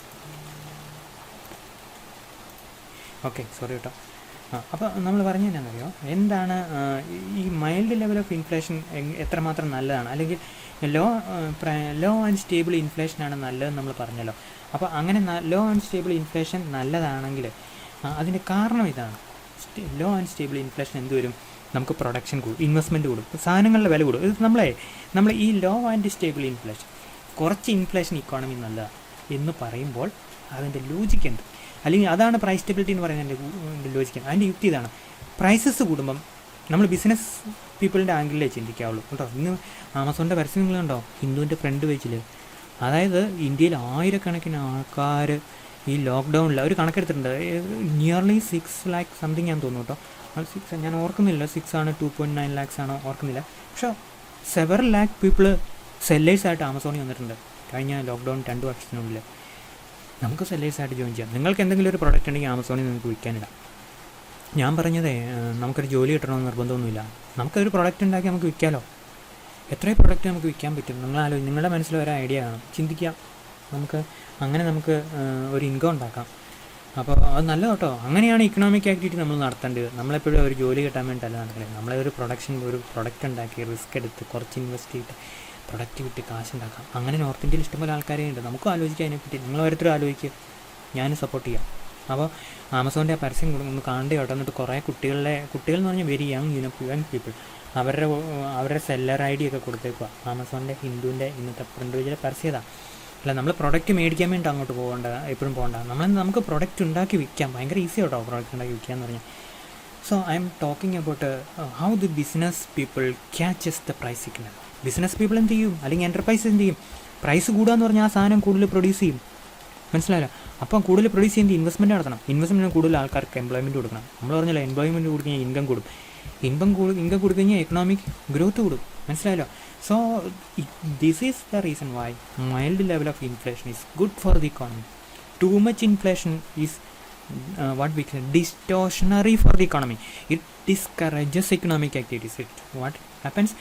ഓക്കെ, സോറി കേട്ടോ. അപ്പോൾ നമ്മൾ പറഞ്ഞതെന്നറിയോ, എന്താണ് ഈ മൈൽഡ് ലെവൽ ഓഫ് ഇൻഫ്ലേഷൻ എത്രമാത്രം നല്ലതാണ്, അല്ലെങ്കിൽ ലോ ആൻഡ് സ്റ്റേബിൾ ഇൻഫ്ലേഷനാണ് നല്ലതെന്ന് നമ്മൾ പറഞ്ഞല്ലോ. അപ്പോൾ അങ്ങനെ ലോ ആൻഡ് സ്റ്റേബിൾ ഇൻഫ്ലേഷൻ നല്ലതാണെങ്കിൽ അതിൻ്റെ കാരണം ഇതാണ്. ലോ ആൻഡ് സ്റ്റേബിൾ ഇൻഫ്ലേഷൻ എന്ത് വരും? നമുക്ക് പ്രൊഡക്ഷൻ കൂടും, ഇൻവെസ്റ്റ്മെൻറ്റ് കൂടും, സാധനങ്ങളുടെ വില കൂടും. ഇത് നമ്മൾ ഈ ലോ ആൻഡ് സ്റ്റേബിൾ ഇൻഫ്ലേഷൻ, കുറച്ച് ഇൻഫ്ലേഷൻ ഇക്കോണമി നല്ലതാണ് എന്ന് പറയുമ്പോൾ അതിൻ്റെ ലോജിക്ക് എന്ത്? അല്ലെങ്കിൽ അതാണ് പ്രൈസ് സ്റ്റെബിലിറ്റി എന്ന് പറയുന്നതിൻ്റെ ലോജിക്ക്. അതിൻ്റെ യുക്തി ഇതാണ്. പ്രൈസസ് കൂടുമ്പം നമ്മൾ ബിസിനസ് പീപ്പിളിൻ്റെ ആംഗിളിലേ ചിന്തിക്കാവുള്ളൂ കേട്ടോ. ഇന്ന് ആമസോണിൻ്റെ പരസ്യങ്ങളുണ്ടോ ഹിന്ദുവിൻ്റെ ഫ്രണ്ട് പേജിൽ? അതായത് ഇന്ത്യയിൽ ആയിരക്കണക്കിന് ആൾക്കാർ ഈ ലോക്ക്ഡൗണിൽ ഒരു കണക്കെടുത്തിട്ടുണ്ട്. നിയർലി 6 lakh സംതിങ് ഞാൻ തോന്നുന്നു കേട്ടോ. 6 ഞാൻ ഓർക്കുന്നില്ല, 6 ആണ് 2.9 lakhs ആണോ ഓർക്കുന്നില്ല. പക്ഷേ 7 lakh പീപ്പിൾ സെല്ലേഴ്സായിട്ട് ആമസോണിൽ വന്നിട്ടുണ്ട് കഴിഞ്ഞ ലോക്ക്ഡൗൺ 2 വർഷത്തിനുള്ളിൽ. നമുക്ക് സെല്ലേഴ്സായിട്ട് ജോയിൻ ചെയ്യാം. നിങ്ങൾക്ക് എന്തെങ്കിലും ഒരു പ്രോഡക്റ്റ് ഉണ്ടെങ്കിൽ ആമസോണിൽ നിങ്ങൾക്ക് വിൽക്കാനിടാം. ഞാൻ പറഞ്ഞതേ നമുക്കൊരു ജോലി കിട്ടണമെന്ന് നിർബന്ധമൊന്നുമില്ല. നമുക്കൊരു പ്രോഡക്റ്റ് ഉണ്ടാക്കി നമുക്ക് വിൽക്കാമല്ലോ. എത്രയും പ്രോഡക്റ്റ് നമുക്ക് വിൽക്കാൻ പറ്റും? നിങ്ങളുടെ മനസ്സിൽ ഒരു ഐഡിയ കാണും, ചിന്തിക്കാം. നമുക്ക് ഒരു ഇൻകം ഉണ്ടാക്കാം. അപ്പോൾ അത് നല്ല കേട്ടോ. അങ്ങനെയാണ് ഇക്കണോമിക് ആക്ടിവിറ്റി നമ്മൾ നടത്തേണ്ടത്. നമ്മളെപ്പോഴും ഒരു ജോലി കിട്ടാൻ വേണ്ടിയിട്ടല്ല നടക്കുന്നത്. ഒരു പ്രൊഡക്റ്റ് ഉണ്ടാക്കി റിസ്ക് എടുത്ത് കുറച്ച് ഇൻവെസ്റ്റ് ചെയ്തിട്ട് പ്രൊഡക്റ്റ് വിറ്റ് കാശുണ്ടാക്കാം. അങ്ങനെ നോർത്ത് ഇന്ത്യയിൽ ഇഷ്ടംപോലെ ആൾക്കാരെ ഉണ്ട്. നമുക്കും ആലോചിക്കാം അതിനെപ്പറ്റി. നിങ്ങൾ ഓരോരുത്തരും ആലോചിക്കുക, ഞാനും സപ്പോർട്ട് ചെയ്യാം. അപ്പോൾ ആമസോണിൻ്റെ ആ പരസ്യം ഒന്ന് കാണേണ്ടി കേട്ടോ. എന്നിട്ട് കുറേ കുട്ടികൾ എന്ന് പറഞ്ഞാൽ വെരി യങ് പീപ്പിൾ അവരുടെ സെല്ലർ ID ഒക്കെ കൊടുത്തേക്കുക. ആമസോണിൻ്റെ ഹിന്ദുവിൻ്റെ ഇന്നത്തെ ഫ്രണ്ട് പേജിലെ പരസ്യം ഇതാ. അല്ല, നമ്മൾ പ്രൊഡക്റ്റ് മേടിക്കാൻ വേണ്ടി അങ്ങോട്ട് എപ്പോഴും പോകണ്ട. നമുക്ക് പ്രൊഡക്റ്റ് ഉണ്ടാക്കി വിൽക്കാം. ഭയങ്കര ഈസി കേട്ടോ പ്രൊഡക്റ്റ് ഉണ്ടാക്കി വിൽക്കുക എന്ന് പറഞ്ഞാൽ. So I'm talking about how the business people catches the price signal. Business people എന്ത് ചെയ്യും, അല്ലെങ്കിൽ എൻ്റർപ്രൈസ് എന്ത് ചെയ്യും? പ്രൈസ് കൂടുക എന്ന് പറഞ്ഞാൽ ആ സാധനം കൂടുതൽ പ്രൊഡ്യൂസ് ചെയ്യും. മനസ്സിലായല്ലോ? അപ്പം കൂടുതൽ പ്രൊഡ്യൂസ് ചെയ്യുന്നത് ഇൻവെസ്റ്റ്മെൻറ്റ് നടത്തണം. ഇൻവെസ്റ്റ്മെൻറ്റിന് കൂടുതൽ ആൾക്കാർക്ക് എംപ്ലോയ്മെൻറ്റ് കൊടുക്കണം. നമ്മൾ പറഞ്ഞല്ലോ, എംപ്ലോയ്മെൻറ്റ് കൊടുത്തു കഴിഞ്ഞാൽ ഇൻകം കൂടും. ഇൻകം കൊടുത്തു കഴിഞ്ഞാൽ എക്കണോമിക് ഗ്രോത്ത് കൂടും. മനസ്സിലായല്ലോ? So this is the reason why mild level of inflation is good for the economy. Too much inflation is what we can distortionary for the economy. It discourages economic activities. What happens?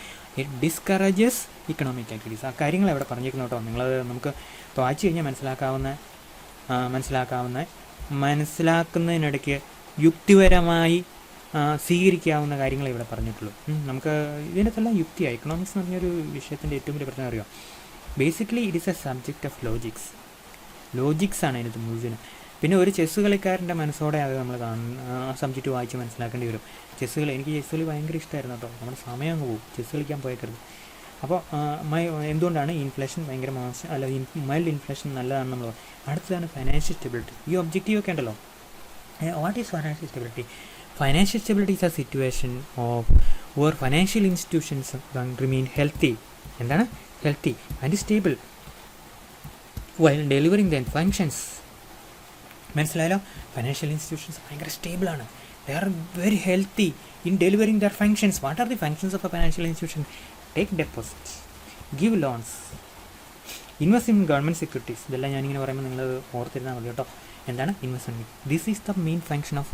It discourages economic activities. ആ കാര്യങ്ങൾ ഇവിടെ പറഞ്ഞിരിക്കുന്നു കേട്ടോ. നിങ്ങളത് നമുക്ക് വായിച്ചു കഴിഞ്ഞാൽ മനസ്സിലാക്കുന്നതിനിടയ്ക്ക് യുക്തിപരമായി സ്വീകരിക്കാവുന്ന കാര്യങ്ങൾ ഇവിടെ പറഞ്ഞിട്ടുള്ളൂ. നമുക്ക് ഇതിനകത്തെല്ലാം യുക്തിയാണ്. എക്കണോമിക്സ് എന്ന് പറഞ്ഞൊരു വിഷയത്തിൻ്റെ ഏറ്റവും വലിയ പ്രശ്നം അറിയാം. Basically it is A subject of Logix ആണ് ഇതിനകത്ത് മുഴുവനും. പിന്നെ ഒരു ചെസ്സ് കളിക്കാരൻ്റെ മനസ്സോടെ അത് നമ്മൾ സബ്ജക്റ്റ് വായിച്ച് മനസ്സിലാക്കേണ്ടി വരും. എനിക്ക് ചെസ്സ് കളി ഭയങ്കര ഇഷ്ടമായിരുന്നു കേട്ടോ. നമ്മുടെ സമയം അങ്ങ് പോകും ചെസ്സ് കളിക്കാൻ പോയേക്കരുത്. അപ്പോൾ എന്തുകൊണ്ടാണ് ഇൻഫ്ലേഷൻ ഭയങ്കര മൈൽഡ് ഇൻഫ്ലേഷൻ നല്ലതാണെന്ന് നമ്മൾ. അടുത്തതാണ് ഫൈനാൻഷ്യൽ സ്റ്റെബിലിറ്റി. ഈ ഒബ്ജക്റ്റീവ് ഒക്കെ ഉണ്ടല്ലോ, What is financial stability? Financial stability is a situation of where financial institutions remain healthy. എന്താണ് healthy and stable while delivering their functions. മനസ്സിലായല്ലോ? ഫൈനാൻഷ്യൽ ഇൻസ്റ്റിറ്റ്യൂഷൻസ് ഭയങ്കര സ്റ്റേബിളാണ്. They are very healthy in delivering their functions. What are the functions of a financial institution? Take deposits, give loans, invest in government securities. ഇതെല്ലാം ഞാനിങ്ങനെ പറയുമ്പോൾ നിങ്ങൾ ഓർത്തിരുന്നാൽ മതി കേട്ടോ. എന്താണ് investment? This is the main function of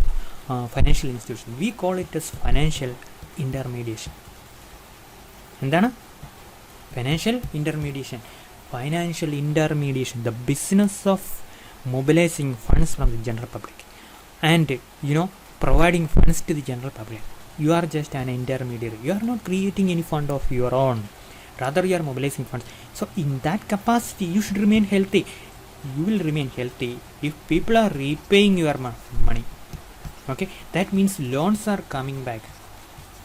financial institution. We call it as financial intermediation. എന്താണ് financial intermediation? Financial intermediation, the business of mobilizing funds from the general public and providing funds to the general public. You are just an intermediary. You are not creating any fund of your own, rather you are mobilizing funds. So in that capacity you should remain healthy. You will remain healthy if people are repaying your money. Okay, that means loans are coming back.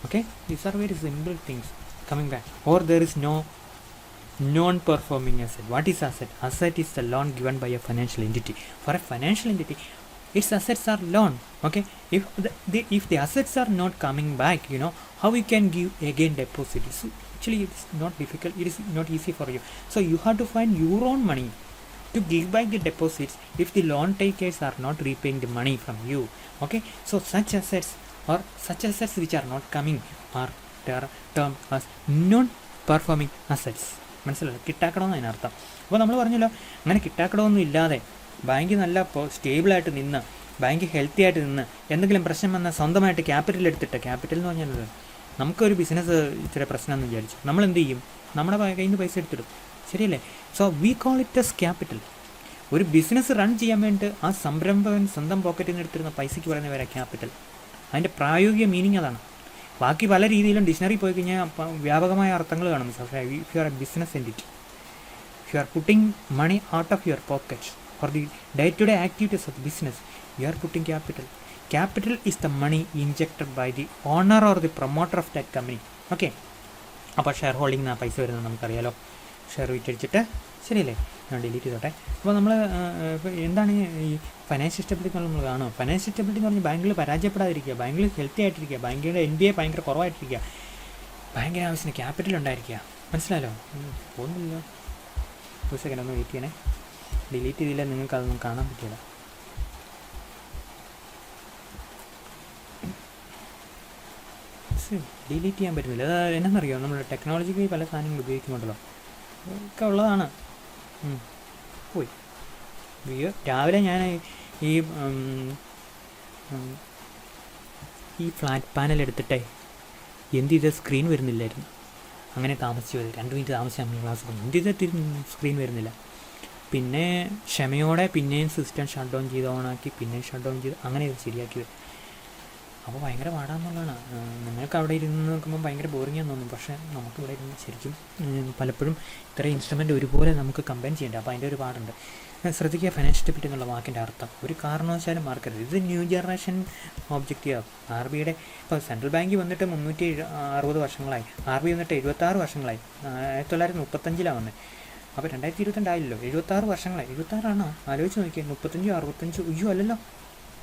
Okay, these are very simple things, coming back. Or there is no non-performing asset. What is asset? Asset is the loan given by a financial entity. For a financial entity, its assets are loan. Okay, if the assets are not coming back, how you can give again deposit? Actually it's not difficult, it is not easy for you. So you have to find your own money to give back the deposits if the loan takers are not repaying the money from you. Okay, so such assets or such assets which are not coming are termed as non-performing assets. മനസ്സിലായി? കിട്ടാക്കടമെന്ന് അതിനർത്ഥം. അപ്പോൾ നമ്മൾ പറഞ്ഞല്ലോ, അങ്ങനെ കിട്ടാക്കടമൊന്നും ഇല്ലാതെ ബാങ്ക് നല്ല സ്റ്റേബിളായിട്ട് നിന്ന്, ബാങ്ക് ഹെൽത്തി ആയിട്ട് നിന്ന്, എന്തെങ്കിലും പ്രശ്നം വന്നാൽ സ്വന്തമായിട്ട് ക്യാപിറ്റൽ എടുത്തിട്ട്, ക്യാപിറ്റൽ എന്ന് പറഞ്ഞാൽ നമുക്കൊരു ബിസിനസ് ഇച്ചിരി പ്രശ്നമെന്ന് വിചാരിച്ചു, നമ്മൾ എന്ത് ചെയ്യും? നമ്മുടെ കയ്യിൽ നിന്ന് പൈസ എടുത്തിടും, ശരിയല്ലേ? So we call it S capital. ഒരു ബിസിനസ് റൺ ചെയ്യാൻ വേണ്ടി ആ സംരംഭകൻ സ്വന്തം പോക്കറ്റിൽ നിന്ന് എടുത്തിരുന്ന പൈസയ്ക്ക് പറയുന്ന പേരാ ക്യാപിറ്റൽ. അതിൻ്റെ പ്രായോഗിക മീനിങ് അതാണ്. ബാക്കി പല രീതിയിലും ഡിക്ഷണറി പോയി കഴിഞ്ഞാൽ വ്യാപകമായ അർത്ഥങ്ങൾ കാണും. പക്ഷേ if you are a business entity, if you are putting money out of your pocket for the day to day activities of business, you are putting capital. Capital is the money injected by the owner or the promoter of that company. Okay, അപ്പോൾ ഷെയർ ഹോൾഡിംഗ് പൈസ വരുന്നത് നമുക്കറിയാലോ. ഷെയർ വിറ്റടിച്ചിട്ട്, ശരിയല്ലേ? ഞാൻ ഡിലീറ്റ് ചെയ്തോട്ടെ. അപ്പോൾ നമ്മൾ എന്താണ് ഈ ഫൈനാൻഷ്യൽ സ്റ്റെബിലിറ്റി എന്ന് നമ്മൾ കാണും. ഫൈനാൻഷ്യൽ സ്റ്റെബിലിറ്റി എന്ന് പറഞ്ഞാൽ ബാങ്കിൽ പരാജയപ്പെടാതിരിക്കുക, ബാങ്കിൽ ഹെൽത്തി ആയിട്ടിരിക്കുക, ബാങ്കിൻ്റെ NBA ഭയങ്കര കുറവായിട്ടിരിക്കുക, ബാങ്കിന് ആവശ്യത്തിന് ക്യാപിറ്റൽ ഉണ്ടായിരിക്കുക. മനസ്സിലായല്ലോ? ഒന്നുമില്ല, ഒരു സെക്കൻഡ് ഒന്ന് വെയിറ്റ് ചെയ്യണേ. ഡിലീറ്റ് ചെയ്തില്ല, നിങ്ങൾക്ക് അതൊന്നും കാണാൻ പറ്റില്ല. ഡിലീറ്റ് ചെയ്യാൻ പറ്റുന്നില്ല. അത് എന്നാണെന്നറിയോ, നമ്മൾ ടെക്നോളജിക്ക് പല സാധനങ്ങൾ ഉപയോഗിക്കുന്നുണ്ടല്ലോ, ഒക്കെ ഉള്ളതാണ്. പോയി രാവിലെ ഞാൻ ഈ ഫ്ലാറ്റ് പാനൽ എടുത്തിട്ടേ എന്ത് ചെയ്ത സ്ക്രീൻ വരുന്നില്ലായിരുന്നു. അങ്ങനെ താമസിച്ച് വരും, 2 മിനിറ്റ് താമസിച്ച് നമ്മൾ ക്ലാസ് പോകും. എന്ത് ചെയ്തിട്ട് സ്ക്രീൻ വരുന്നില്ല. പിന്നെ ക്ഷമയോടെ പിന്നെയും സിസ്റ്റം ഷട്ട് ഡൗൺ ചെയ്ത് ഓണാക്കി, പിന്നെയും ഷട്ട് ഡൗൺ ചെയ്ത് അങ്ങനെ ശരിയാക്കിയത്. അപ്പോൾ ഭയങ്കര പാടാന്നുള്ളതാണ്. നിങ്ങൾക്ക് അവിടെ ഇരുന്ന് നോക്കുമ്പോൾ ഭയങ്കര ബോറിങ്ങാന്ന് തോന്നും. പക്ഷേ നമുക്കിവിടെ ഇരുന്ന് ശരിക്കും പലപ്പോഴും ഇത്രയും ഇൻസ്ട്രുമെൻ്റ് ഒരുപോലെ നമുക്ക് കമ്പൈൻ ചെയ്യേണ്ട. അപ്പോൾ അതിൻ്റെ ഒരു പാടുണ്ട്. ശ്രദ്ധിക്കുക, ഫൈനാൻഷ്യൽ സ്റ്റെബിലിറ്റി എന്നുള്ള വാക്കിൻ്റെ അർത്ഥം ഒരു കാരണവശാലും മാർക്കരുത്. ഇത് ന്യൂ ജനറേഷൻ ഒബ്ജക്റ്റീവ്. RBI ഇപ്പോൾ സെൻട്രൽ ബാങ്ക് വന്നിട്ട് 360 വർഷങ്ങളായി, RBI വന്നിട്ട് 76 വർഷങ്ങളായി. 1935 വന്നത്. അപ്പോൾ 2022 ആയില്ലല്ലോ, 76 വർഷങ്ങളായി. 76 ആണോ? ആലോചിച്ച് നോക്കിയാൽ 35, 65. അയ്യോ അല്ലല്ലോ,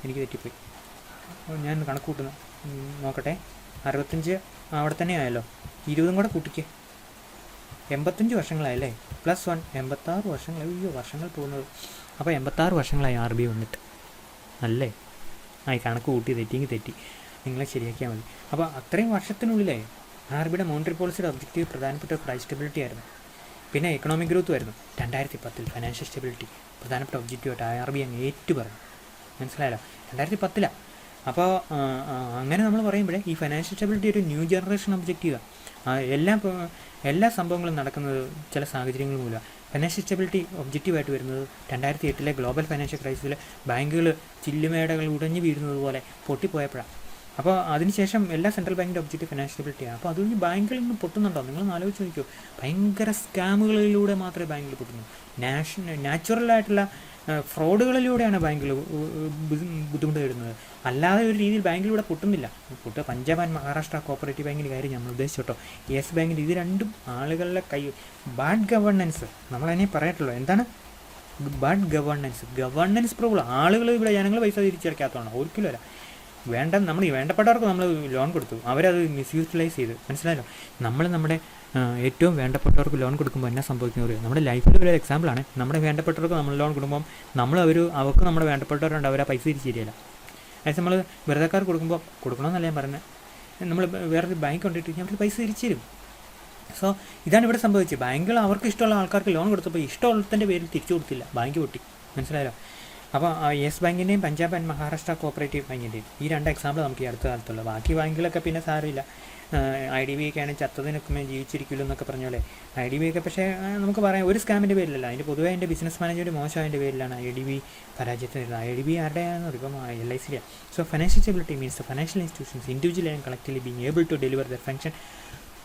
എനിക്ക് തെറ്റിപ്പോയി. ഞാൻ കണക്ക് കൂട്ടുന്നു, നോക്കട്ടെ. 65 അവിടെ തന്നെ ആയല്ലോ, 20 കൂടെ കൂട്ടിക്കേ, 85 വർഷങ്ങളായല്ലേ. +1 86 വർഷങ്ങളായി. അയ്യോ, വർഷങ്ങൾ പോകുന്നത്. അപ്പോൾ 86 വർഷങ്ങളായി RBI വന്നിട്ട്, അല്ലേ? ഈ കണക്ക് കൂട്ടി തെറ്റിയെങ്കിൽ തെറ്റി, നിങ്ങളെ ശരിയാക്കിയാൽ മതി. അപ്പോൾ അത്രയും വർഷത്തിനുള്ളിലേ RBIയുടെ മോണിറ്ററി പോളിസിയുടെ ഒബ്ജക്റ്റീവ് പ്രധാനപ്പെട്ട പ്രൈസ് സ്റ്റെബിലിറ്റി ആയിരുന്നു. പിന്നെ എക്കണോമിക് ഗ്രോത്ത് ആയിരുന്നു. 2010 ഫൈനാൻഷ്യൽ സ്റ്റെബിലിറ്റി പ്രധാനപ്പെട്ട ഒബ്ജക്റ്റീവായിട്ട് RBI അങ്ങ് ഏറ്റു പറഞ്ഞു. മനസ്സിലായല്ലോ? 2010. അപ്പോൾ അങ്ങനെ നമ്മൾ പറയുമ്പോഴേ ഈ ഫൈനാൻഷ്യൽ സ്റ്റെബിലിറ്റി ഒരു ന്യൂ ജനറേഷൻ ഒബ്ജക്റ്റീവാണ്. എല്ലാ സംഭവങ്ങളും നടക്കുന്നത് ചില സാഹചര്യങ്ങൾ മൂലം. ഫൈനാൻഷ്യൽ സ്റ്റെബിലിറ്റി ഒബ്ജക്റ്റീവായിട്ട് വരുന്നത് 2008 ഗ്ലോബൽ ഫൈനാൻഷ്യൽ ക്രൈസിസിൽ ബാങ്കുകൾ ചില്ലുമേടകൾ ഉടഞ്ഞു വീഴുന്നത് പോലെ പൊട്ടിപ്പോയപ്പോഴാണ്. അപ്പോൾ അതിനുശേഷം എല്ലാ സെൻട്രൽ ബാങ്കിൻ്റെ ഒബ്ജക്റ്റീവ് ഫൈനാൻഷ്യൽ സ്റ്റെബിലിറ്റിയാണ്. അപ്പോൾ അതുകൊണ്ട് ബാങ്കുകളിൽ നിന്ന് പൊട്ടുന്നുണ്ടോ? നിങ്ങളൊന്ന് ആലോചിച്ച് നോക്കൂ. ഭയങ്കര സ്കാമുകളിലൂടെ മാത്രമേ ബാങ്കിൽ പൊട്ടുന്നു. നാച്ചുറലായിട്ടുള്ള ഫ്രോഡുകളിലൂടെയാണ് ബാങ്കിൽ ബുദ്ധിമുട്ട് വരുന്നത്. അല്ലാതെ ഒരു രീതിയിൽ ബാങ്കിലൂടെ പൊട്ടുന്നില്ല. പഞ്ചാബ് ആൻഡ് മഹാരാഷ്ട്ര കോപ്പറേറ്റീവ് ബാങ്കിൻ്റെ കാര്യം നമ്മൾ ഉദ്ദേശിച്ചു കേട്ടോ. യെസ് ബാങ്കിൻ്റെ ഇത് രണ്ടും ആളുകളുടെ ബാഡ് ഗവർണൻസ് നമ്മളതിനെ പറയട്ടുള്ളൂ. എന്താണ് ബട്ട് ഗവർണൻസ് പ്രോബ്ലം. ആളുകൾ ഇവിടെ ജനങ്ങൾ പൈസ തിരിച്ചടയ്ക്കാത്തതാണ്, ഒരിക്കലും അല്ല. നമ്മൾ വേണ്ടപ്പെട്ടവർക്ക് നമ്മൾ ലോൺ കൊടുത്തു, അവരത് മിസ്യൂട്ടിലൈസ് ചെയ്ത്. മനസ്സിലായല്ലോ? നമ്മൾ നമ്മുടെ ഏറ്റവും വേണ്ടപ്പെട്ടവർക്ക് ലോൺ കൊടുക്കുമ്പോൾ എന്നാ സംഭവിക്കുന്നത്? നമ്മുടെ ലൈഫിൽ ഒരു എക്സാമ്പിളാണ്. നമ്മുടെ വേണ്ടപ്പെട്ടവർക്ക് നമ്മൾ ലോൺ കൊടുക്കുമ്പോൾ അവർക്ക് നമ്മുടെ വേണ്ടപ്പെട്ടവരുണ്ട്, അവർ ആ പൈസ തിരിച്ചു തരികയില്ല. അതായത് നമ്മൾ വെറുതെക്കാർക്ക് കൊടുക്കണമെന്നല്ല ഞാൻ പറഞ്ഞത്, നമ്മൾ വേറൊരു ബാങ്ക് കൊണ്ടിട്ട് അവർ പൈസ തിരിച്ചു തരും. സോ ഇതാണ് ഇവിടെ സംഭവിച്ചത്. ബാങ്കുകൾ അവർക്ക് ഇഷ്ടമുള്ള ആൾക്കാർക്ക് ലോൺ കൊടുത്തപ്പോൾ ഇഷ്ടമുള്ളതിൻ്റെ പേരിൽ തിരിച്ചു കൊടുത്തില്ല, ബാങ്ക് പൊട്ടി. മനസ്സിലായല്ലോ? അപ്പോൾ യെസ് ബാങ്കിൻ്റെയും പഞ്ചാബ് ആൻഡ് മഹാരാഷ്ട്ര കോപ്പറേറ്റീവ് ബാങ്കിൻ്റെയും ഈ 2 എക്സാമ്പിൾ നമുക്ക് ഈ അടുത്ത കാലത്തുള്ള. ബാക്കി ബാങ്കുകളൊക്കെ പിന്നെ സാരമില്ല. IDBI ഒക്കെ ആണെങ്കിൽ ചത്തതിനൊക്കെ ജീവിച്ചിരിക്കില്ല എന്നൊക്കെ പറഞ്ഞ പോലെ IDBI ഒക്കെ. പക്ഷേ നമുക്ക് പറയാം ഒരു സ്കാമിൻ്റെ പേരിലല്ല, അതിൻ്റെ പൊതുവേ അതിൻ്റെ ബിസിനസ് മാനേജ്മെൻറ്റ് മോശമായതിൻ്റെ പേരിലാണ് IDBI പരാജയത്തിന് വരുന്നത്. IDBI ആരുടെയാണെന്ന് പറയും, ഇപ്പം LICയുടെ. So financial stability means the financial institutions individually and collectively being able to deliver their function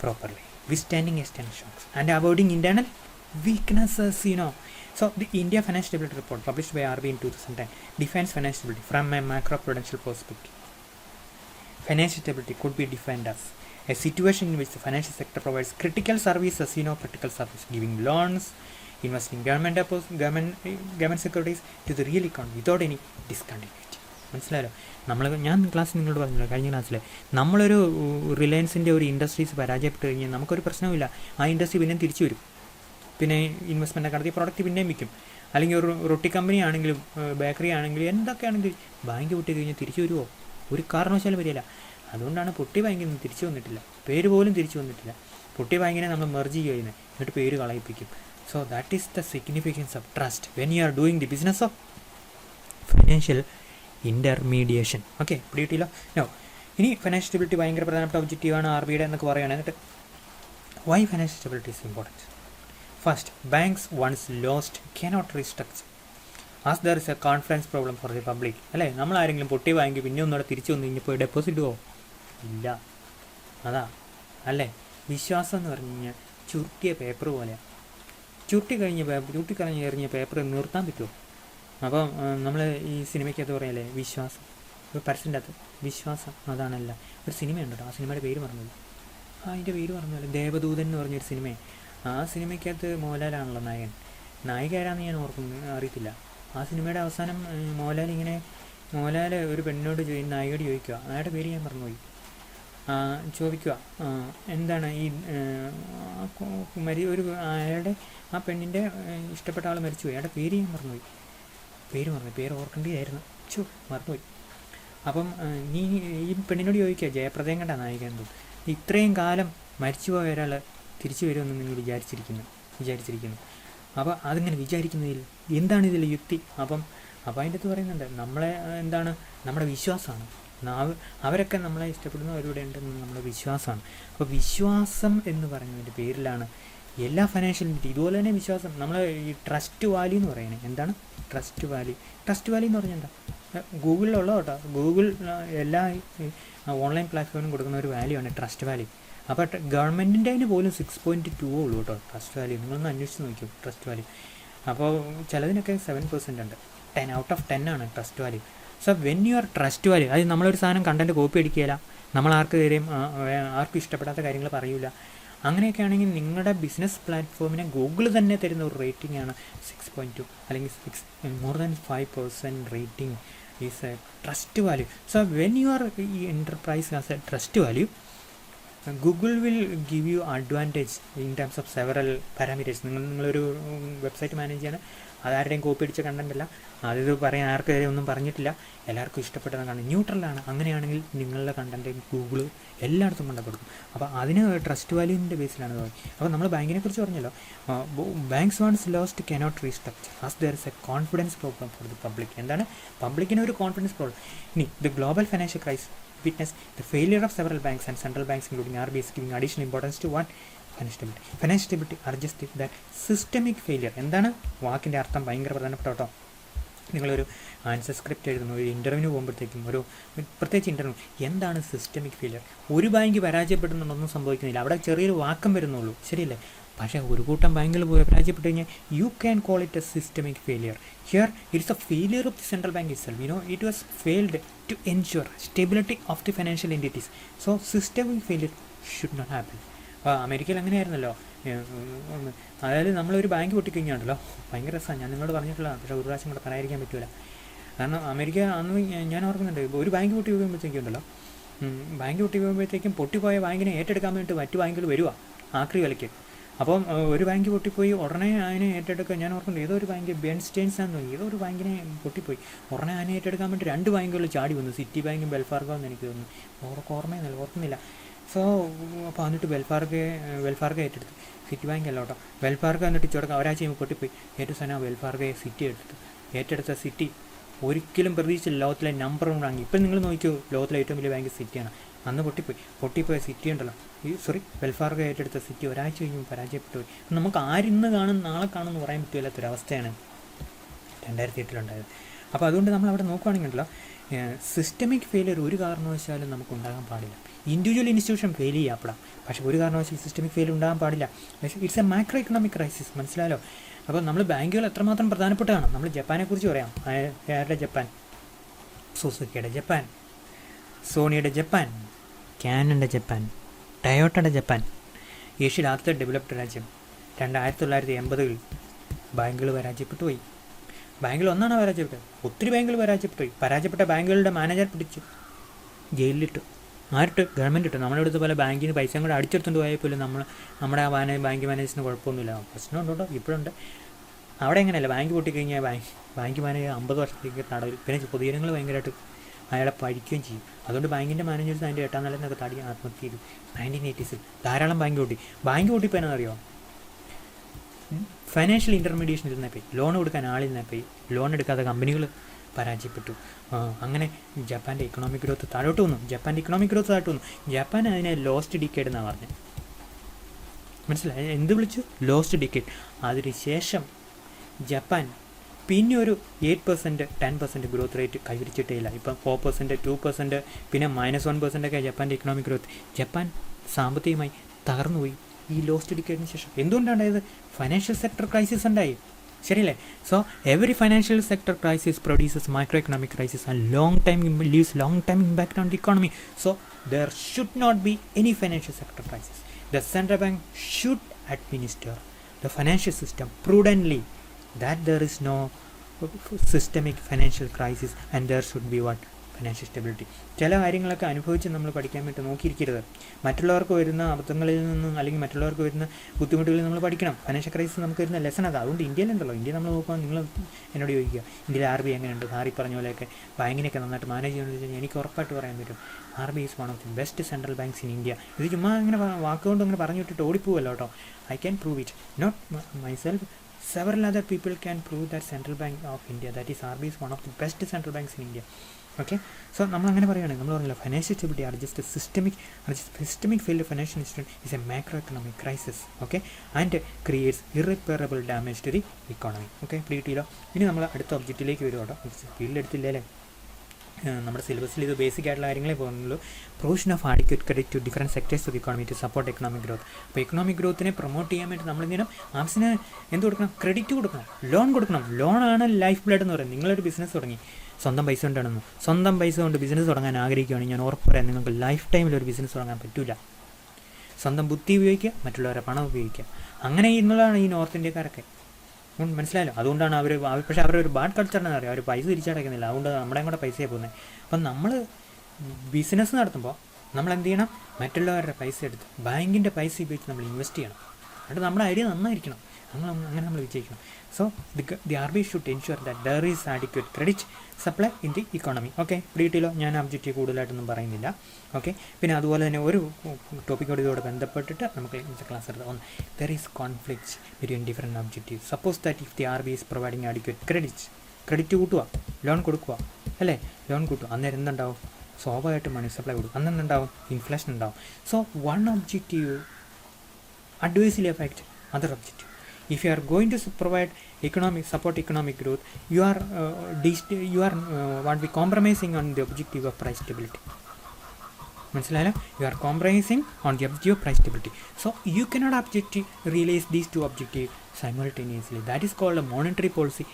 properly, withstanding external shocks and avoiding internal weaknesses. So the India Financial Stability Report published by RBI in 2010 defines financial stability from a macro-prudential perspective. Financial stability could be defined as a situation in which the financial sector provides critical services, giving loans, investing government securities to the real economy without any discontinuity. മനസ്സിലായല്ലോ? ഞാൻ ക്ലാസ്സിൽ നിങ്ങളോട് പറഞ്ഞല്ലോ, കഴിഞ്ഞ ക്ലാസ്സിൽ നമ്മളൊരു റിലയൻസിൻ്റെ ഒരു ഇൻഡസ്ട്രീസ് പരാജയപ്പെട്ട് കഴിഞ്ഞാൽ നമുക്കൊരു പ്രശ്നവുമില്ല. ആ ഇൻഡസ്ട്രി പിന്നെയും തിരിച്ചു വരും, പിന്നെ ഇൻവെസ്റ്റ്മെൻറ്റ് നടത്തിയ പ്രോഡക്റ്റ് പിന്നെയും വിൽക്കും. അല്ലെങ്കിൽ ഒരു റൊട്ടി കമ്പനി ആണെങ്കിലും ബേക്കറി ആണെങ്കിലും എന്തൊക്കെയാണെങ്കിലും ബാങ്ക് പൊട്ടി കഴിഞ്ഞാൽ തിരിച്ചു വരുമോ? ഒരു കാരണവശാലും വരില്ല. അതുകൊണ്ടാണ് പൊട്ടി ബാങ്കിൽ നിന്ന് തിരിച്ചു വന്നിട്ടില്ല, പേര് പോലും തിരിച്ചു വന്നിട്ടില്ല. പൊട്ടി ബാങ്കിനെ നമ്മൾ മെർജ് ചെയ്യുന്നത്, എന്നിട്ട് പേര് കളയിപ്പിക്കും. So that is the significance of trust when you are doing the business of financial intermediation. Okay, പിടിയിട്ടില്ല? നോ. ഇനി ഫൈനാൻഷ്യൽ സ്റ്റെബിലിറ്റി ഭയങ്കര പ്രധാനപ്പെട്ട ഒബ്ജക്റ്റീവാണ് RBIയുടെ എന്നൊക്കെ പറയുകയാണ്. എന്നിട്ട് why financial stability is important? First, banks once lost cannot restructure as there is a confidence problem for the public. അല്ലേ? നമ്മളാരെങ്കിലും പൊട്ടി ബാങ്ക് പിന്നെ ഒന്നുകൂടെ തിരിച്ചു വന്നു കഴിഞ്ഞപ്പോൾ ഡെപ്പോസിറ്റ് പോവോ? ഇല്ല. അതാ അല്ലേ? വിശ്വാസം എന്ന് പറഞ്ഞു കഴിഞ്ഞാൽ ചുരുട്ടിയ പേപ്പർ പോലെയാണ്. ചുരുട്ടിക്കളഞ്ഞ് എറിഞ്ഞ പേപ്പർ നിർത്താൻ പറ്റുമോ? അപ്പം നമ്മൾ ഈ സിനിമയ്ക്കകത്ത് പറയല്ലേ വിശ്വാസം, ഒരു പരസ്യത്തിൻ്റെ അകത്ത് വിശ്വാസം, അതാണല്ല. ഒരു സിനിമയുണ്ട് കേട്ടോ, ആ സിനിമയുടെ പേര് പറഞ്ഞില്ല. അതിൻ്റെ പേര് പറഞ്ഞല്ലോ, ദേവദൂതൻ എന്ന് പറഞ്ഞൊരു സിനിമ. ആ സിനിമയ്ക്കകത്ത് മോഹൻലാലാണല്ലോ നായകൻ. നായിക ആരാന്ന് ഞാൻ അറിയത്തില്ല. ആ സിനിമയുടെ അവസാനം മോഹൻലാൽ ഒരു പെണ്ണിനോട് നായികയോട് ചോദിക്കുക, അയാളുടെ പേര് ഞാൻ മറന്നുപോയി. ചോദിക്കുക എന്താണ് ഈ അയാളുടെ ആ പെണ്ണിൻ്റെ ഇഷ്ടപ്പെട്ട ആൾ മരിച്ചുപോയി, അയാളുടെ പേര് ഞാൻ മറന്നുപോയി. പേര് ഓർക്കേണ്ടതായിരുന്നു, മറന്നുപോയി. അപ്പം നീ ഈ പെണ്ണിനോട് ചോദിക്കുക, ജയപ്രദയും കണ്ട നായിക എന്തോ, ഇത്രയും കാലം മരിച്ചുപോയ ഒരാൾ തിരിച്ചു വരുമെന്ന് നിങ്ങൾ വിചാരിച്ചിരിക്കുന്നു. അപ്പോൾ അതിങ്ങനെ വിചാരിക്കുന്നതിൽ എന്താണ് ഇതിൽ യുക്തി? അപ്പം അതിൻ്റെ അടുത്ത് പറയുന്നുണ്ട്, നമ്മുടെ വിശ്വാസമാണ്. അവരൊക്കെ നമ്മളെ ഇഷ്ടപ്പെടുന്നവരിവിടെ ഉണ്ടെന്ന് നമ്മുടെ വിശ്വാസമാണ്. അപ്പോൾ വിശ്വാസം എന്ന് പറയുന്നതിൻ്റെ പേരിലാണ് എല്ലാ ഫൈനാൻഷ്യൽ ഇതുപോലെ തന്നെ വിശ്വാസം. നമ്മൾ ഈ ട്രസ്റ്റ് വാല്യൂ എന്ന് പറയുന്നത് എന്താണ്? ട്രസ്റ്റ് വാല്യൂ എന്ന് പറഞ്ഞാൽ എന്താ? ഗൂഗിളിലുള്ള കേട്ടോ, ഗൂഗിൾ എല്ലാ ഓൺലൈൻ പ്ലാറ്റ്ഫോമിനും കൊടുക്കുന്ന ഒരു വാല്യൂ ആണ് ട്രസ്റ്റ് വാല്യൂ. അപ്പോൾ ഗവൺമെൻറ്റിൻ്റെ അതിന് പോലും 6.2 ഉള്ളൂ കേട്ടോ ട്രസ്റ്റ് വാല്യൂ. നിങ്ങളൊന്ന് അന്വേഷിച്ച് നോക്കൂ ട്രസ്റ്റ് വാല്യൂ. അപ്പോൾ ചിലതിനൊക്കെ 7% ഉണ്ട്. 10 out of 10 ആണ് trust value. So when you R trust value, അത് നമ്മളൊരു സാധനം കണ്ടൻറ്റ് കോപ്പി അടിക്കുകയില്ല, നമ്മൾ ആർക്കും ഇഷ്ടപ്പെടാത്ത കാര്യങ്ങൾ പറയൂല. അങ്ങനെയൊക്കെ ആണെങ്കിൽ നിങ്ങളുടെ ബിസിനസ് പ്ലാറ്റ്ഫോമിനെ ഗൂഗിൾ തന്നെ തരുന്ന ഒരു റേറ്റിംഗ് ആണ് 6.2 അല്ലെങ്കിൽ more than 5% rating is a trust value. So when you are ഈ enterprise as a trust value, Google will give you advantage in terms of several parameters. നിങ്ങളൊരു വെബ്സൈറ്റ് മാനേജ് ചെയ്യണം, അതാരുടെയും കോപ്പി അടിച്ച കണ്ടൻ്റല്ല, അതിത് പറയാൻ ആർക്കെതിരെ ഒന്നും പറഞ്ഞിട്ടില്ല, എല്ലാവർക്കും ഇഷ്ടപ്പെട്ടതാണ്, കാണും, ന്യൂട്രലാണ്. അങ്ങനെയാണെങ്കിൽ നിങ്ങളുടെ കണ്ടൻറ്റ് ഗൂഗിൾ എല്ലായിടത്തും കൊണ്ടുകൊടുക്കും. അപ്പോൾ അതിന് ട്രസ്റ്റ് വാല്യൂവിൻ്റെ ബേസിലാണ് തോന്നി. അപ്പോൾ നമ്മൾ ബാങ്കിനെ കുറിച്ച് പറഞ്ഞല്ലോ, banks once lost cannot restructure as there is a confidence problem for the public. എന്താണ്? പബ്ലിക്കിന് ഒരു കോൺഫിഡൻസ് പ്രോബ്ലം. ഇനി the global financial crisis witnessed the failure of several banks and central banks including RBI is giving additional importance to one financial stability urges that systemic failure. എന്താണ് വാക്കിൻ്റെ അർത്ഥം? ഭയങ്കര പ്രധാനപ്പെട്ട കേട്ടോ. നിങ്ങളൊരു ആൻസർ സ്ക്രിപ്റ്റ് എഴുതുന്നു, ഒരു ഇൻ്റർവ്യൂവിന് പോകുമ്പോഴത്തേക്കും, പ്രത്യേകിച്ച് ഇൻ്റർവ്യൂ, എന്താണ് സിസ്റ്റമിക് ഫെയിലിയർ? ഒരു ബാങ്ക് പരാജയപ്പെടുന്നുണ്ടൊന്നും സംഭവിക്കുന്നില്ല, അവിടെ ചെറിയൊരു വാക്കം വരുന്നുള്ളൂ, ശരിയല്ലേ? പക്ഷേ ഒരു കൂട്ടം ബാങ്കുകൾ പരാജയപ്പെട്ട് കഴിഞ്ഞാൽ you can call it a systemic failure. Here it's a failure of the central bank itself. It was failed to ensure stability of the financial entities. So systemic failure should not happen. അമേരിക്കയിൽ അങ്ങനെയായിരുന്നല്ലോ, അതായത് നമ്മളൊരു ബാങ്ക് പൊട്ടിക്കഴിഞ്ഞാണല്ലോ ഭയങ്കര രസമാണ്. ഞാൻ നിങ്ങളോട് പറഞ്ഞിട്ടുള്ളതാണ്, പക്ഷേ ഒരു പ്രാവശ്യം കൂടെ പറയാതിരിക്കാൻ പറ്റില്ല. കാരണം അമേരിക്ക അന്ന് ഞാൻ ഓർക്കുന്നുണ്ട്, ഒരു ബാങ്ക് പൊട്ടി പോകുമ്പോഴത്തേക്കുണ്ടല്ലോ, ബാങ്ക് പൊട്ടി പോകുമ്പോഴത്തേക്കും പൊട്ടിപ്പോയ ബാങ്കിനെ ഏറ്റെടുക്കാൻ വേണ്ടിയിട്ട് മറ്റു ബാങ്കുകൾ വരിക ആക്രി വിലയ്ക്ക്. അപ്പം ഒരു ബാങ്ക് പൊട്ടിപ്പോയി ഉടനെ അതിനെ ഏറ്റെടുക്കുക. ഞാൻ ഓർക്കുന്നുണ്ട്, ഏതോ ഒരു ബാങ്ക് ബേൺസ്റ്റൈൻസ് ആണെന്ന് തോന്നി, ഏതോ ഒരു ബാങ്കിനെ പൊട്ടിപ്പോയി ഉടനെ അതിനെ ഏറ്റെടുക്കാൻ വേണ്ടി 2 ബാങ്കുകൾ ചാടി വന്നു, സിറ്റി ബാങ്കും വെൽഫാർഗോ എന്ന് എനിക്ക് തോന്നുന്നു, ഓർക്കുന്നില്ല. സോ അപ്പോൾ എന്നിട്ട് വെൽഫാർഗ ഏറ്റെടുത്തു, സിറ്റി ബാങ്ക് അല്ല കേട്ടോ, വെൽഫാർഗ എന്നിട്ട് ചുടക്കം ഒരാഴ്ച കഴിയുമ്പോൾ പൊട്ടിപ്പോയി. ഏറ്റവും സാധനം വെൽഫാർഗയെ സിറ്റി ഏറ്റെടുത്ത സിറ്റി ഒരിക്കലും പ്രതീക്ഷിച്ചില്ല ലോകത്തിലെ നമ്പർ 1 ബാങ്ക്. ഇപ്പം നിങ്ങൾ നോക്കിയോ, ലോകത്തിലെ ഏറ്റവും വലിയ ബാങ്ക് സിറ്റിയാണ്. അന്ന് പൊട്ടിപ്പോയ സിറ്റി ഉണ്ടല്ലോ, വെൽഫാർഗ ഏറ്റെടുത്ത സിറ്റി ഒരാഴ്ച കഴിഞ്ഞ് പരാജയപ്പെട്ടു പോയി. നമുക്ക് ആരിന്ന് കാണും നാളെ കാണുമെന്ന് പറയാൻ പറ്റില്ലാത്തൊരവസ്ഥയാണ് 2008 അപ്പോൾ അതുകൊണ്ട് നമ്മൾ അവിടെ നോക്കുകയാണെങ്കിലോ, സിസ്റ്റമിക് ഫെയിലിയർ ഒരു കാരണവശാലും നമുക്ക് ഉണ്ടാകാൻ പാടില്ല. ഇൻഡിവിജ്വൽ ഇൻസ്റ്റിറ്റ്യൂഷൻ ഫെയിൽ ചെയ്യപ്പെടാം, പക്ഷേ ഒരു കാരണവശാലും സിസ്റ്റമിക് ഫെയിലിയർ ഉണ്ടാകാൻ പാടില്ല. It's A macro economic crisis, മനസ്സിലായല്ലോ. അപ്പോൾ നമ്മൾ ബാങ്കുകൾ എത്രമാത്രം പ്രധാനപ്പെട്ടതാണ്. നമ്മൾ ജപ്പാനെക്കുറിച്ച് പറയാം. ആരുടെ ജപ്പാൻ? സുസുക്കിയുടെ ജപ്പാൻ, സോണിയുടെ ജപ്പാൻ, ക്യാനൻ്റെ ജപ്പാൻ, ടയോട്ടയുടെ ജപ്പാൻ. ഏഷ്യയിലെ ആദ്യത്തെ ഡെവലപ്ഡ് രാജ്യം. 1980-ൽ ബാങ്കുകൾ പരാജയപ്പെട്ടു പോയി. ബാങ്കുകൾ ഒന്നാണ് പരാജയപ്പെട്ടത്, ഒത്തിരി ബാങ്കുകൾ പരാജയപ്പെട്ട ബാങ്കുകളുടെ മാനേജർ പിടിച്ചു ജയിലിലിട്ടു. ആരിട്ട്? ഗവൺമെൻറ് ഇട്ടു. നമ്മളിവിടുത്തെ പോലെ ബാങ്കിൽ നിന്ന് പൈസ കൂടെ അടിച്ചെടുത്തുകൊണ്ട് പോയാൽ പോലും നമ്മുടെ ബാങ്ക് മാനേജറിന് കുഴപ്പമൊന്നുമില്ല. പ്രശ്നമുണ്ട് കേട്ടോ, ഇപ്പോഴുണ്ട്. അവിടെ എങ്ങനെയല്ല, ബാങ്ക് പൊട്ടിക്കഴിഞ്ഞാൽ ബാങ്ക് മാനേജർ 50 വർഷത്തേക്ക് തടവിൽ. പിന്നെ പൊതുജനങ്ങൾ ഭയങ്കരമായിട്ട് അയാളെ പഠിക്കുകയും ചെയ്യും. അതുകൊണ്ട് ബാങ്കിൻ്റെ മാനേജേഴ്സ് അതിൻ്റെ 8ാം നിലയിൽ തടി ആത്മഹത്യ ചെയ്തു. 1980s ധാരാളം ബാങ്ക് പൊട്ടിപ്പോൾ എന്നറിയോ? ഫൈനാൻഷ്യൽ ഇൻ്റർമീഡിയേഷൻ ഇരുന്നപ്പോൾ ലോൺ കൊടുക്കാൻ ആളിരുന്നപ്പോൾ ലോൺ എടുക്കാത്ത കമ്പനികൾ പരാജയപ്പെട്ടു. അങ്ങനെ ജപ്പാൻ്റെ ഇക്കണോമിക് ഗ്രോത്ത് താഴോട്ട് വന്നു. ജപ്പാൻ അതിനെ ലോസ്റ്റ് ഡിക്കേഡ് എന്നാണ് പറഞ്ഞത്. മനസ്സിലായി? എന്ത് വിളിച്ചു? Lost decade. അതിനുശേഷം ജപ്പാൻ പിന്നെ ഒരു 8%, 10% ഗ്രോത്ത് റേറ്റ് കൈവരിച്ചിട്ടേ ഇല്ല. ഇപ്പം 4%, 2%, പിന്നെ -1% ഒക്കെ ജപ്പാൻ്റെ ഇക്കണോമിക് ഗ്രോത്ത്. ജപ്പാൻ സാമ്പത്തികമായി തകർന്നുപോയി ഈ ലോസ്റ്റ് ഡിക്കേഡിന് ശേഷം. എന്തുകൊണ്ടാണ്ടായത്? ഫൈനാൻഷ്യൽ സെക്ടർ ക്രൈസിസ് ഉണ്ടായി, ശരിയല്ലേ? So every financial sector crisis produces micro economic crisis and leaves long time impact on the economy. So there should not be any financial sector crisis. The central bank should administer the financial system prudently, that there is no systemic financial crisis and there should be what? Financial stability. ചില കാര്യങ്ങളൊക്കെ അനുഭവിച്ച് നമ്മൾ പഠിക്കാൻ വേണ്ടി നോക്കിയിരിക്കരുത്. മറ്റുള്ളവർക്ക് വരുന്ന അബദ്ധങ്ങളിൽ നിന്നും അല്ലെങ്കിൽ മറ്റുള്ളവർക്ക് വരുന്ന ബുദ്ധിമുട്ടുകളിൽ നമ്മൾ പഠിക്കണം. ഫിനാൻഷ്യൽ ക്രൈസിസ് നമുക്ക് വരുന്ന ലെസൺ അത്. അതുകൊണ്ട് ഇന്ത്യയിലുണ്ടല്ലോ, ഇന്ത്യ നമ്മൾ നോക്കുമ്പോൾ നിങ്ങൾ എന്നോട് ചോദിക്കുക ഇന്ത്യയിൽ RBI എങ്ങനെയുണ്ട്? ഹാരി പറഞ്ഞ പോലെയൊക്കെ ബാങ്കിനൊക്കെ നന്നായിട്ട് മാനേജ് ചെയ്യുന്നത് വെച്ചാൽ എനിക്ക് ഉറപ്പായിട്ട് പറയാൻ പറ്റും, RBI is one of the best central banks in India. ഇത് ചുമ്മാ അങ്ങനെ വാക്കുകൊണ്ട് അങ്ങനെ പറഞ്ഞു വിട്ടിട്ട് ഓടിപ്പോവല്ലോ കേട്ടോ. I can prove it, not myself. Several other people can prove that Central Bank of India, that is RBI, is one of the best central banks in India. Okay, so നമ്മളങ്ങനെ പറയുകയാണെങ്കിൽ നമ്മൾ പറഞ്ഞില്ല financial stability are just systemic failed financial institution is a macro economic crisis. Okay, and creates irreparable damage to the economy. Okay, പ്ലീറ്റിലോ. ഇനി നമ്മൾ അടുത്ത ഒബ്ജക്റ്റിലേക്ക് വരും കേട്ടോ. ഫീൽഡിലെടുത്തില്ലേ, നമ്മുടെ സിലബസിൽ ഇത് ബേസിക് ആയിട്ടുള്ള കാര്യങ്ങളെ പോകുന്നുള്ളൂ. Provision of adequate credit to different sectors of economy to support economic growth. അപ്പോൾ എക്കണോമിക് ഗ്രോത്തിനെ പ്രൊമോട്ട് ചെയ്യാൻ വേണ്ടി നമ്മൾ എന്ത് ചെയ്യണം? ആവശ്യത്തിന് എന്ത് കൊടുക്കണം? ക്രെഡിറ്റ് കൊടുക്കണം, ലോൺ കൊടുക്കണം. ലോണാണ് ലൈഫ് ബ്ലഡ് എന്ന് പറയുന്നത്. നിങ്ങളൊരു ബിസിനസ് തുടങ്ങി, സ്വന്തം പൈസ കൊണ്ടാണെന്ന്, സ്വന്തം പൈസ കൊണ്ട് ബിസിനസ് തുടങ്ങാൻ ആഗ്രഹിക്കുകയാണെങ്കിൽ ഞാൻ ഉറപ്പ് പറയാം, നിങ്ങൾക്ക് ലൈഫ് ടൈമിൽ ഒരു ബിസിനസ് തുടങ്ങാൻ പറ്റില്ല. സ്വന്തം ബുദ്ധി ഉപയോഗിക്കുക, മറ്റുള്ളവരെ പണം ഉപയോഗിക്കുക. അങ്ങനെ എന്നുള്ളതാണ് ഈ നോർത്ത് ഇന്ത്യക്കാരൊക്കെ. മനസ്സിലായല്ലോ? അതുകൊണ്ടാണ് പക്ഷേ അവരൊരു ബാഡ് കൾച്ചറിനെന്ന് അറിയാം, അവർ പൈസ തിരിച്ചടയ്ക്കുന്നില്ല. അതുകൊണ്ട് നമ്മുടെയും കൂടെ പൈസയെ പോകുന്നത്. അപ്പം നമ്മൾ ബിസിനസ് നടത്തുമ്പോൾ നമ്മൾ എന്ത് ചെയ്യണം? മറ്റുള്ളവരുടെ പൈസ എടുത്ത് ബാങ്കിൻ്റെ പൈസ ഉപയോഗിച്ച് നമ്മൾ ഇൻവെസ്റ്റ് ചെയ്യണം. എന്നിട്ട് നമ്മുടെ ഐഡിയ നന്നായിരിക്കണം. അങ്ങനെ നമ്മൾ വിജയിക്കണം. So the RBI should ensure that there is adequate credit supply in the economy. Okay, ഡീറ്റെയിലോ ഞാൻ ഒബ്ജക്റ്റീവ് കൂടുതലായിട്ടൊന്നും പറയുന്നില്ല. ഓക്കെ, പിന്നെ അതുപോലെ തന്നെ ഒരു ടോപ്പിക്കോട് ഇതോടെ ബന്ധപ്പെട്ടിട്ട് നമുക്ക് ഇന്നത്തെ ക്ലാസ് എടുത്താൽ there is conflicts between different objective. Suppose that if the RBI is providing adequate credit കൂട്ടുക, ലോൺ കൊടുക്കുക, അല്ലേ? ലോൺ കൂട്ടുക, അന്നേരം എന്തുണ്ടാവും? സ്വാഭാവികമായിട്ട് മണി സപ്ലൈ കൊടുക്കും. അന്നെന്തുണ്ടാവും? ഇൻഫ്ലേഷൻ ഉണ്ടാവും. So one objective adversely affect other objective. If you are going to provide support economic growth, you are what we compromising on the objective of price stability. മനസ്സിലായല്ലോ? You are compromising on the objective of price stability. So you cannot realize these two objectives simultaneously. That is called a monetary policy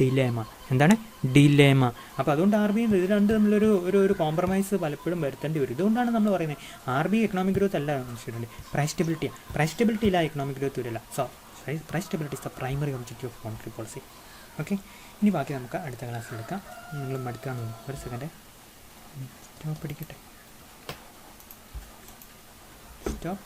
dilemma. എന്താണ്? ഡിലേമ. അപ്പോൾ അതുകൊണ്ട് ആർ ബി ഇത് രണ്ട് തമ്മിലൊരു ഒരു കോംപ്രമൈസ് പലപ്പോഴും വരുത്തേണ്ടി വരും. ഇതുകൊണ്ടാണ് നമ്മൾ പറയുന്നത് ആർ ബി എക്കണോമിക് ഗ്രോത്ത് അല്ല സ്റ്റുഡൻറ്റ്, പ്രൈസ് സ്റ്റെബിലിറ്റിയാണ്. പ്രൈസ് സ്റ്റെബിലിറ്റി ഇല്ല എക്കണോമിക് ഗ്രോത്ത് വരില്ല. So price stability is the primary objective of monetary policy. Okay, ഇനി ബാക്കി നമുക്ക് അടുത്ത ക്ലാസ്സിൽ എടുക്കാം. നിങ്ങൾ മടുക്കാന്ന് തോന്നുന്നു. ഒരു സെക്കൻഡ് സ്റ്റോപ്പ് പിടിക്കട്ടെ. സ്റ്റോപ്പ്.